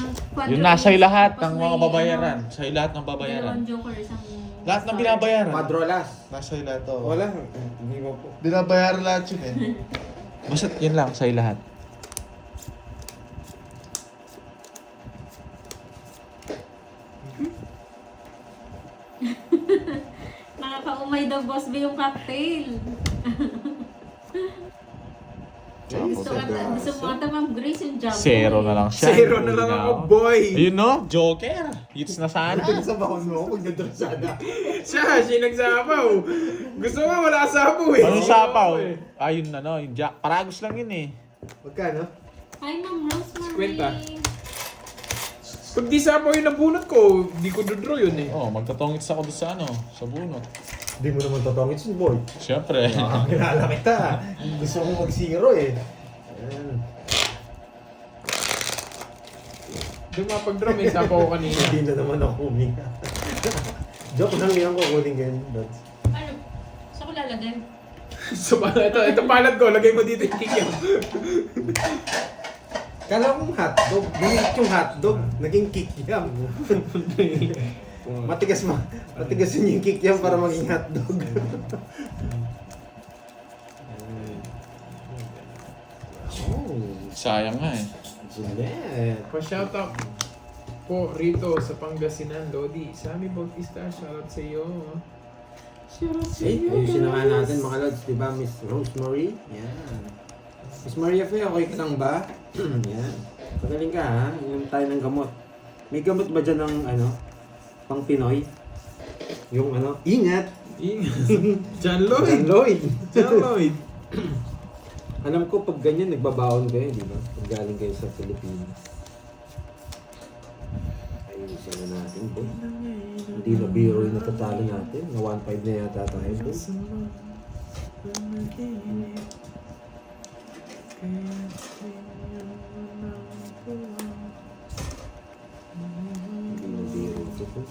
Yung nasa lahat ng mga babayaran. Sa lahat ng babayaran. Dalawang joker, isang... Lahat ng binabayaran. Padrolas. Nasa lahat to. Wala. Hindi mo po. Binabayaran lahat yun eh. Basta yun lang, sa lahat. Nakakaumay daw, Boss B, yung cocktail. Gusto mo ata, Ma'am Grace, yung jumbo. Zero na lang siya. Zero na lang ako, boy! Ayun no, Joker. Hits na sana. Ano sa bahon mo? Huwag nag-draw sana. Siya nagsapaw! Gusto nga wala sapaw eh! Anong sapaw? eh. Ayun na no, yung Jack. Paragos lang yun eh. Magkano? Hi, Ma'am Rosemary. Kwenta. Pag di sapaw yung nabunot ko, di ko dodraw yun eh. Oh, magtatongits ako doon sa ano, sa bunot. Hindi mo naman tatangit si boy. Siyempre. Kilala kita. Gusto ko mag-zero eh. Ayan. Doon mapag-draw, may sapaw ko kanina. Hindi na naman ako huminga. Joke lang yan ko kunin ganyan. Dots. Ano? Saan ko lalagay? So, ito palad ko, lagay mo dito yung kikyo. Kala kong hotdog. Binit yung hotdog. Naging kikiam. Matigas yun yung kikiam para maging hotdog. Oh, Sayang nga eh. Jeanette. Pa-shoutout po rito sa Pangasinan, Lodi. Sammy Bautista, shoutout sa iyo. Shoutout sa Eh, iyo. ayusin naman natin mga lods, di ba, Miss Rosemary? Yan. Miss Maria Fe, okay ka lang ba? Yan. Pagaling ka ha, inom tayo ng gamot. May gamot ba dyan ng ano, pang Pinoy? Yung ano, ingat! John Lloyd. John Lloyd! John Lloyd. Alam ko pag ganyan, nagbabaon kayo, di ba? Pag galing kayo sa Pilipinas. Ayusin na natin, boy. Hindi na biro yung natatalo natin. Na 1-5 na yata tayo, boy. Hindi na biro ito, boy.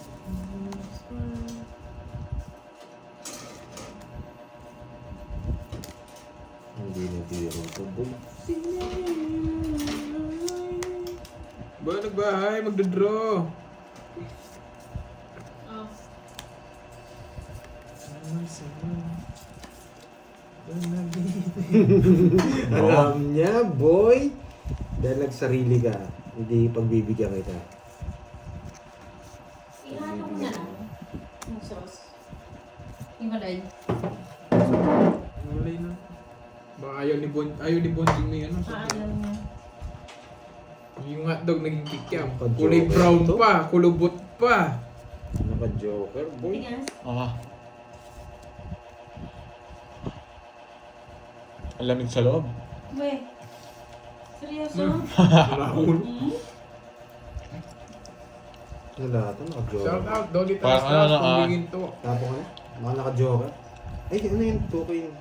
Hindi na biro to, boy. Ba, nagbahay, magdodraw. Oh. Alam niya, boy. Dahil nagsarili ka, hindi pagbibigyan kita. Ihalo ko na lang. Yung sauce. Ibalay. Malay na. Baka ayaw ni Bonjing na yan. Ayaw niya. Yung hotdog naging kikiam. Pag-joker Kulay brown to. pa, kulubot pa. Naka-joker, boy. Tigas. Ang lamig sa loob. Weh. Seryoso? Rahul. Sa lahat, naka-joker. Shout out, Doggy Parang Talas ano, kung bigin to. Tapo ka na? Mga naka-joker. Ay, ano yun? Tukoy yung...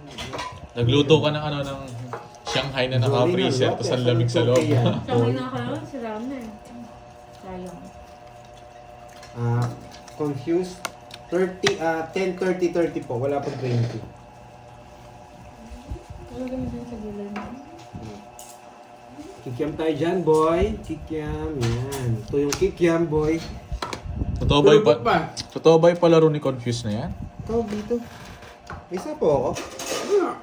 Nagluto ka ng ng Shanghai na naka-freezer, tapos ang lamig sa loob. Kamay na kayo, si ramen. Sayang. Confused. 10, 30 po. Wala pang 20. Ano gawin dyan sa gulay mo? Kikiam tayo dyan, boy. Kikiam, yan. Ito yung kikiam, boy. Totoo ba Kulubot pa. Totoo ba yung palaro ni Confused na yan? Ikaw dito. Isa po ako. Ano?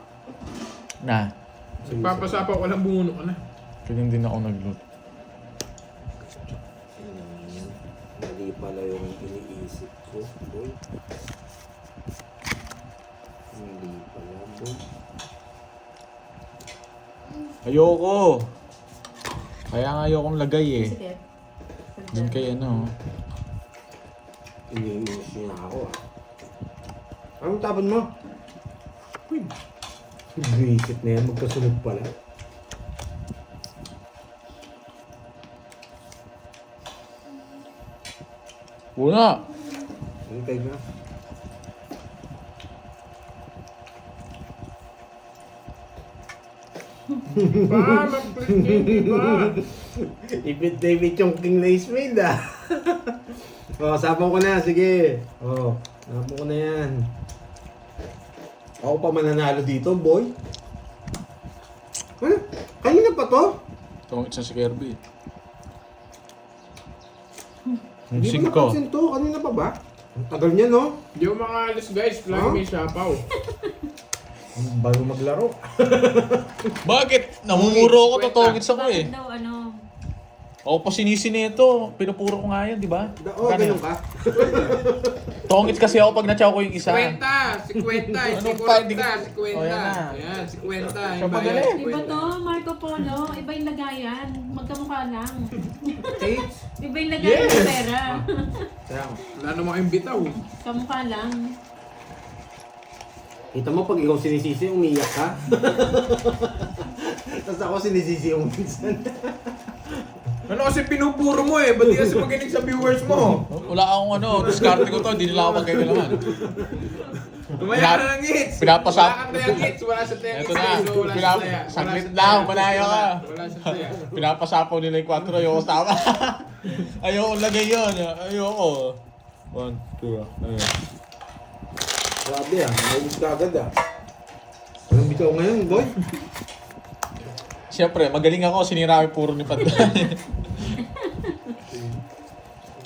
Na. Nagpapasapa, walang bumuno ka na. Ganyan din ako nagluto. Mali pala yung iniisip ko, boy. Mali pala, boy. Ayoko. Kaya nga ayokong lagay eh. Sige. Dun kay ano. Iniinis niya ako, ah. Anong tapon mo? Uy. Visit na yan, magkasunod pala. Una. Hintay na. Ba, mag-pretend ba? Ipit David yung King Lace Maid, ah. Oh, sapaw ko na, sige. Oh, sapaw ko na yan. Ako pa mananalo dito, boy. Ano? Kanina pa to? Tungit sa si Kirby. Yung Hindi ko 5. napansin to. Kanina pa ba? Ang tagal niya, no? Di mo makaalis guys, lagi Huh? may sapaw. Bago maglaro. Bakit? Namumuro ako, totongits ako eh. Bakit daw ano? Ako pa sinisi nito. Pinupuro ko nga yan, di ba? Oo, ganun ka. Tongits kasi ako pag natsaw ko yung isa. 50, 50, Anong pa? Hindi ko- 50, 50. Oh, yan na. Ayan, 50. Siya yung magaling. bayad, Iba 50. to, Marco Polo. Iba yung lagayan. Magkamukha lang. Tates. Iba yung lagayan ng pera. Kaya, Wala namang kayong bitaw. Kamukha lang. kita mo pag ikaw sinisisi, umiyak ka. Tapos ako sinisisi yung minsan. Ano kasi pinupuro mo eh? Ba't di kasi maginig sa viewers mo? Wala akong diskarte ko to, hindi nila ako magkailangan. Tumaya ka ng hits. Pinapasap- Wala kang tayang hits. Wala sa tayang Ito hits. na, So, wala sa taya. Wala saglit sa lang, taya. malayo ka. Wala sa taya. Pinapasapaw nila yung 4, ayoko tama. Ayoko lagay yun. Ayoko. 1, 2, ayun. Grabe ah, naubos ka agad ah. Anong bitaw ngayon, boy? Siyempre, magaling ako, sinira yung puro ni Panday.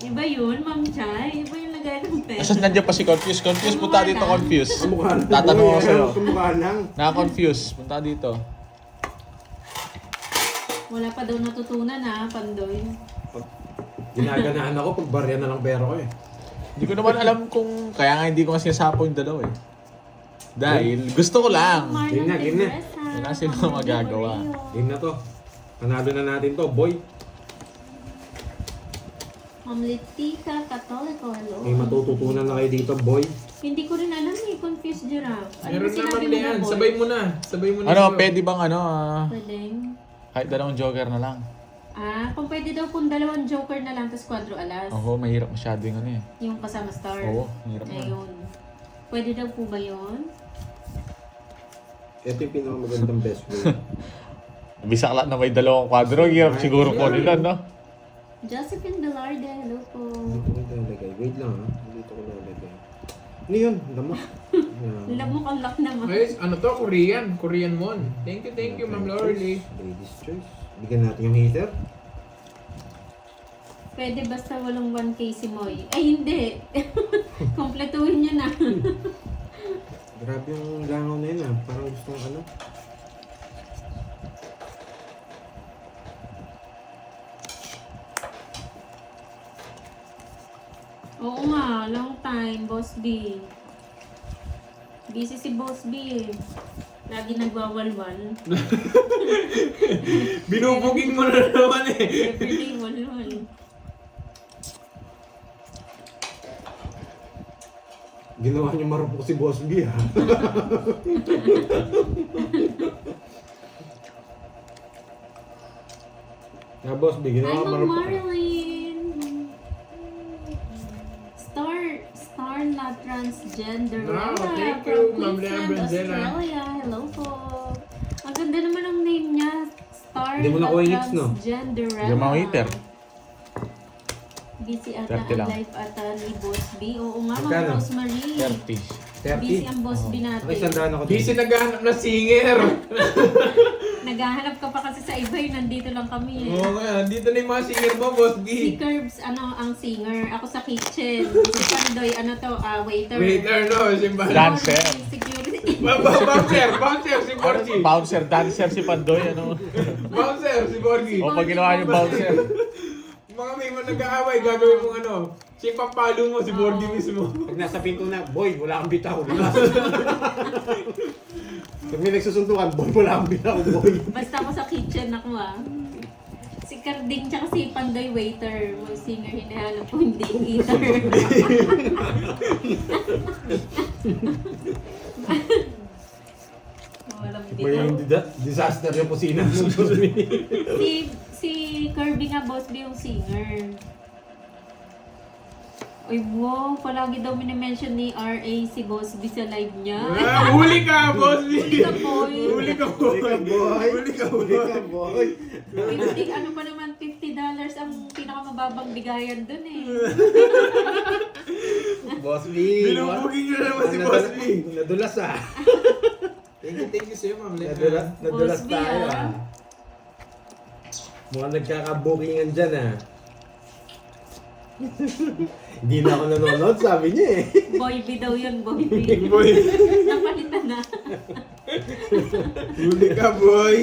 Iba yun, Ma'am Chay. Iba yung lagayan ng pera. Asas nandiyan pa si Confuse. Confuse, punta dito, Confuse. Kamukha lang. Tatanong ako boy, sa'yo. Kamukha lang. Naka-confuse, punta dito. Wala pa daw natutunan ha, Pandoy. Ginaganaan ako pag barya na lang pera ko eh. Hindi ko naman alam kung, kaya nga hindi ko nga sinasapaw yung dalawa eh. Dahil gusto ko lang. Game na, game na. Wala silang magagawa. Game na to. Panalo na natin to, boy. Mamlitika, Katoliko, hello. May matututunan na kayo dito, boy. Hindi ko rin alam eh, confused giraffe. Ano Meron ba naman sinabi na mo yan. na, boy? Sabay mo na. Sabay mo na. Ano, siguro. pwede bang Pwedeng. kahit dalawang joker na lang? Kung pwede daw kung dalawang joker na lang, tapos quadro alas. Oo, mahirap masyado yung ano eh. Yung kasama star. Oo, mahirap na. Ayun. Pwede daw po ba yun? Ito yung pinakamagandang best boy. Bisakla na may dalawang kwadro, hirap siguro po nila, no? Josephine Velarde, hello po. Dito ko ito nalagay. Wait lang ha. Dito ko nalagay. Ano yun? Dama. Lamok ang lock naman. Guys, ano to? Korean. Korean won. Thank you, Ma'am Lorely. Ladies choice. Bigyan natin yung hater. Pwede basta walang 1K si Moy. Ay, hindi. Kompletuhin niyo na. Grabe yung langaw na yun ah. Parang gusto ng ano. Oo nga, long time, Boss B. Busy si Boss B eh. Lagi nagwawalwal. Binubuging mo na naman eh. Everyday walwal. Ginawa niyo marupok si Boss B ha. Na Boss B, Hi, ginawa Ma'am marupok. Marilyn! Star na transgender. Wow, Rella thank from you, Ma'am Lea Queensland, Brazela. Australia. Hello po. Ang ganda naman ang name niya. Star Hindi mo na nakuha yung hits, no? transgender. Yung mga waiter. Busy ata 30 ang lang. life ata ni Boss B. Oo nga, Ma'am Magkano? Rosemary. 30. Busy 30. ang Boss B natin. Okay, sandaan ako. Busy naghahanap na singer. Naghahanap ka pa kasi sa iba yun. Nandito lang kami eh. Oo nga, dito na yung mga singer mo, Boss B. Si Curbs, ang singer. Ako sa kitchen. Si Pandoy, waiter. Waiter, no? Simba. Dancer. Security. Bouncer, si Borgie. Bouncer, dancer si Pandoy, ano? Bouncer, si Borgie. O pag ginawa niyo bouncer. Mga may mga nag-aaway, gagawin mong ano. Si papalo mo, si Borgie mismo. Pag nasa pinto na, boy, wala kang bitaw. Pag may nagsusuntukan, boy, wala kang bitaw, boy. Basta ako sa kitchen ako Si Carding tsaka si Pandoy waiter. Mga singer hinahanap ko, hindi eater. Walang Boy, yung disaster yung kusina ng Boss B. si Kirby nga, Boss B, yung singer. Ay, wow, palagi daw minimension ni RA si Boss B sa live niya. Huli ka, Boss B. Huli ka, boy. Huli ka, boy. Huli ka, boy. Ano pa naman, $50 ang pinakamababang bigayan dun eh. Boss B. Binubugin nyo naman si Boss B. Nadulas ah. Thank you sa'yo, Ma'am Lea. Nadulas Boss B, tayo ah. Mukhang nagkakabukingan dyan ah. Hindi na ako nanonood, sabi niya eh. Boy B daw yun, Boy B. Boy. Napalitan na. Huli ka, boy.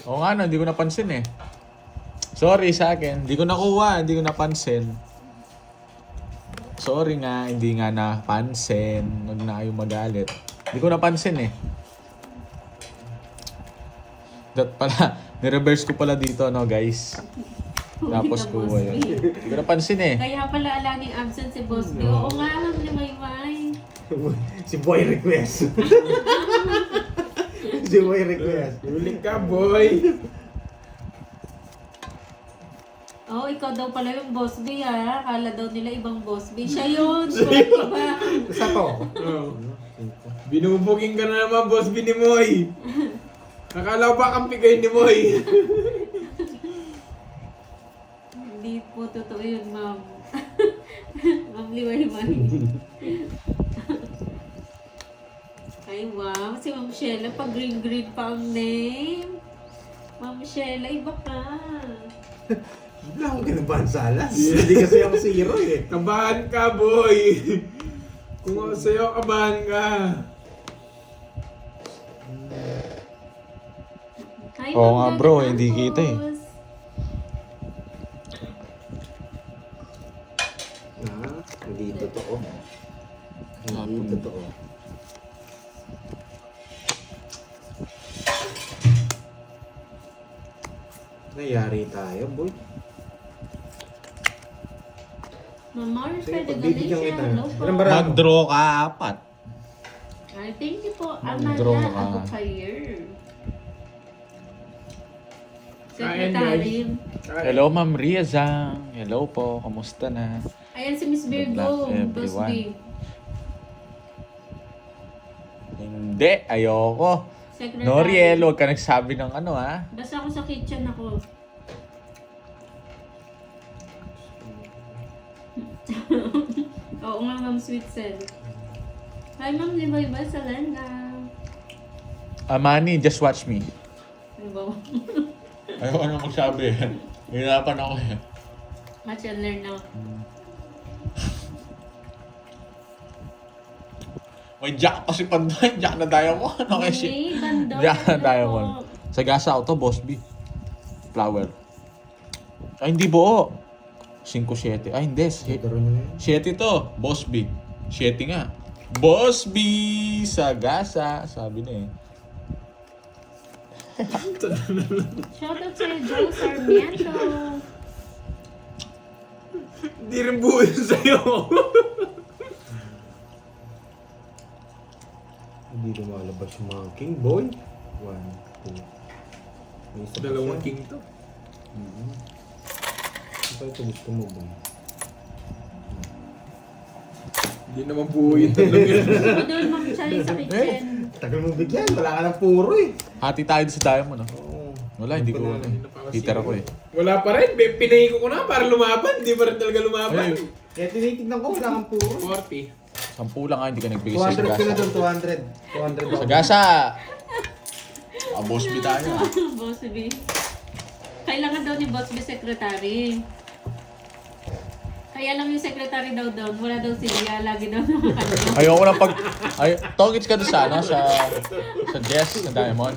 Oo nga no, hindi ko napansin eh. Sorry sa akin, hindi ko nakuha, hindi ko napansin. Sorry nga, hindi nga napansin. Huwag na kayo magalit. Hindi ko napansin eh. Dat pala, nireverse ko pala dito no guys. Tapos Huli ka, kuha Boss yun. B. Hindi ko napansin eh. Kaya pala laging absent si Boss B. Oo nga, alam ni Maymay. Si Boy Request. Si Boy Request. Huli ka, boy. Oo, ikaw daw pala yung Boss B ha. Akala daw nila ibang Boss B. Siya yun. Iba. Isa to. Oh. Binubugin ka na naman, Boss B ni Moy. Akala ko ba kampi kayo ni Moy? Hindi po totoo yun, ma'am. Ma'am Liwayway. Ay, wow. Si Ma'am Sheila, pag green-green pa ang name. Ma'am Sheila, iba ka. Wala akong kinabahan sa alas. Hindi kasi ako zero eh. Kabahan ka, boy. Kung ako sa'yo, kabahan ka. Hi, Oo Ma'am nga, Gaga bro, hindi Campos. kita eh. Hindi totoo. Hindi totoo. Nayari tayo, boy. Ma'am Mars, Sige, pwede pagbibigyan Galicia. kita. Hello po. Ilan ba- Mag-draw ka, 4. Ay, thank you po. Mag-draw Amanda ka. Abukayer. Kain, Secretary. Hello, Ma'am Riazang. Hello po, kamusta na? Ayan si Miss Good Virgo. luck, Boss everyone. B. Hindi, ayoko. Secretary. Noriel, huwag ka nagsabi ng ano ha. Basta ako sa kitchen ako. Oo nga, Ma'am Sweet Cell. Hi, Ma'am Liboy Salena. Amani, just watch me. Ano ba? Ayoko na magsabi. Hirapan ako eh. Watch and learn now. May jack pa si Panday. Jack na diamond. Okay, shit. Hey, Bandol. Jack na Ano diamond. po? Sa gasa ako to, Boss B. Flower. Ay, hindi buo. 5-7. Ay, hindi. Ito rin yun. 7 to. Boss B. 7 nga. Boss B! Sa gasa. Sabi na eh. Shoutout sa'yo, Joe Sarmiento. Hindi rin buo yun sa'yo. Hindi lumalabas yung mga king boy. 1, 2. May isa pa Dalawang siya. king to. Ito ito gusto mo boy. Hindi naman buo yung tatlong yun. Doon, Ma'am Chari sa kitchen. Tagal mo bigyan. Wala ka ng puro eh. Hati tayo sa diamond. Oh. Oo. Wala, hindi ko ano. Titira ko eh. Wala pa rin. Pinahi ko na para lumaban. Hindi pa rin talaga lumaban. Ay. Kaya tinitignan ko, wala kang puro. 40. 10 lang nga, hindi ka nagbigay sa 200 ko na gasa. doon, 200. Sa gasa! Ah, Boss B tayo. Boss B. Kailangan daw ni Boss B secretary. Kaya lang yung secretary daw doon. Wala daw siya. Lagi daw nakakalimutan. Ayoko lang pag... Tongits ka doon sa ano? Sa Jess na Diamond.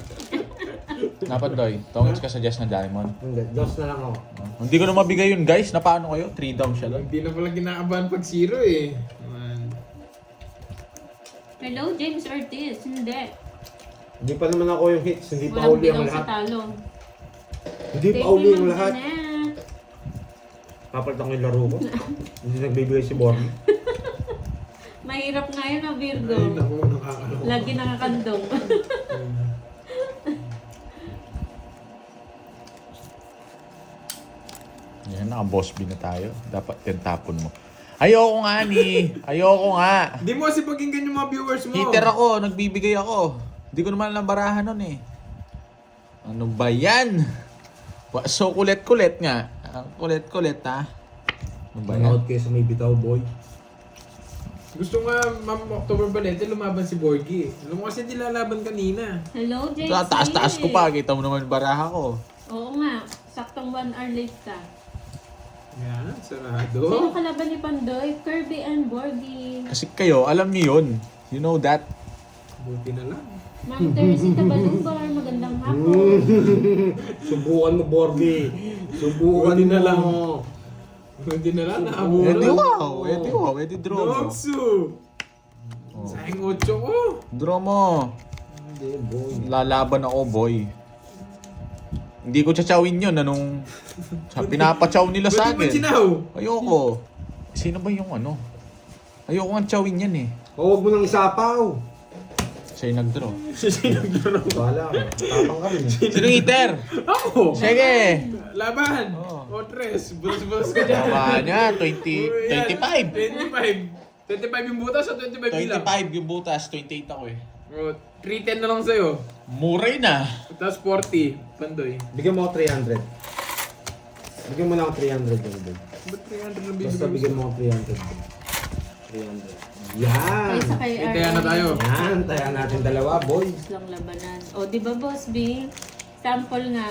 Napandoy, tongits ka sa Jess na Diamond. Hindi, dos na lang ako. Hindi ko na mabigay yun guys. Napaano kayo? 3 down siya doon. Hindi na pala kinakabahan pag 0 eh. Man. Hello, James Ortiz. Hindi. Hindi pa naman ako yung hits, hindi pa Walang huli ang bilang sa lahat. talo. Hindi pa Thank huli you, ang Ma'am lahat. Janet. Papalitan ko yung laro ko. Hindi nagbibigay si Borny. Mahirap nga yun ang Virgo. Ay, naku, nakakaloka. Lagi nakakandong. Yan, naka-boss B na tayo. Dapat tentapon mo. Ayoko nga ni. Ayoko nga. Hindi mo kasi pakinggan yung mga viewers mo. Hitter ako, nagbibigay ako. Hindi ko naman alam barahan nun eh. Ano ba yan? So kulit-kulit nga. Ang kulit-kulit ha. Ano ba yan? Manood kayo sa may bitaw boy. Gusto nga, Ma'am October Valente, lumaban si Borgie. Alam mo kasi nilalaban kanina. Hello, JC. Sa taas-taas ko pa. Kita mo naman yung baraha ko. Oo nga. Saktong 1 hour late ka. Yan, Sino sarado. kalaban ni Pandoy? Kirby and Borgie. Kasi kayo, alam niyo yun. You know that. Buti na lang. Ma'am Teresita Balubar, magandang hapon. Subukan mo, Borby. Subukan Buti mo. na lang. Buti na lang, Edi nakabulo. wow. Edi wow. Edi draw mo. Noksu! Oh. Sayang 8 ko. Draw mo. Hindi, boy. Lalaban ako, boy. Hindi ko tsachawin yun. Anong... Pinapachaw nila sa Ba't di mo akin. ginaw? Ayoko. Sino ba yung ano? Ayoko nga chawin yan eh. Huwag mo nang isapaw. Siya yung nag-draw. Wala. Tapang ka rin. Sino yung hitter? Ako! Sige! Laban! Oo. Otres! Bulas-bulas ka dyan! Tama niya, 25. 25 yung butas o 25 bilang? 25 yung butas, 28 ako eh. O, 310 na lang sa'yo. Muray na. Tapos 40. Pandoy. Bigyan mo ako 300. Bigyan mo na ako 300 yun, boy. Ba't 300 lang Basta bibigyan bigyan mo? mo ako 300. boy. 300. Yan! Kaysa kay Eh, kaya na tayo. Yan! Taya natin dalawa, boy. Lang labanan. O, di ba, Boss B? Sample nga.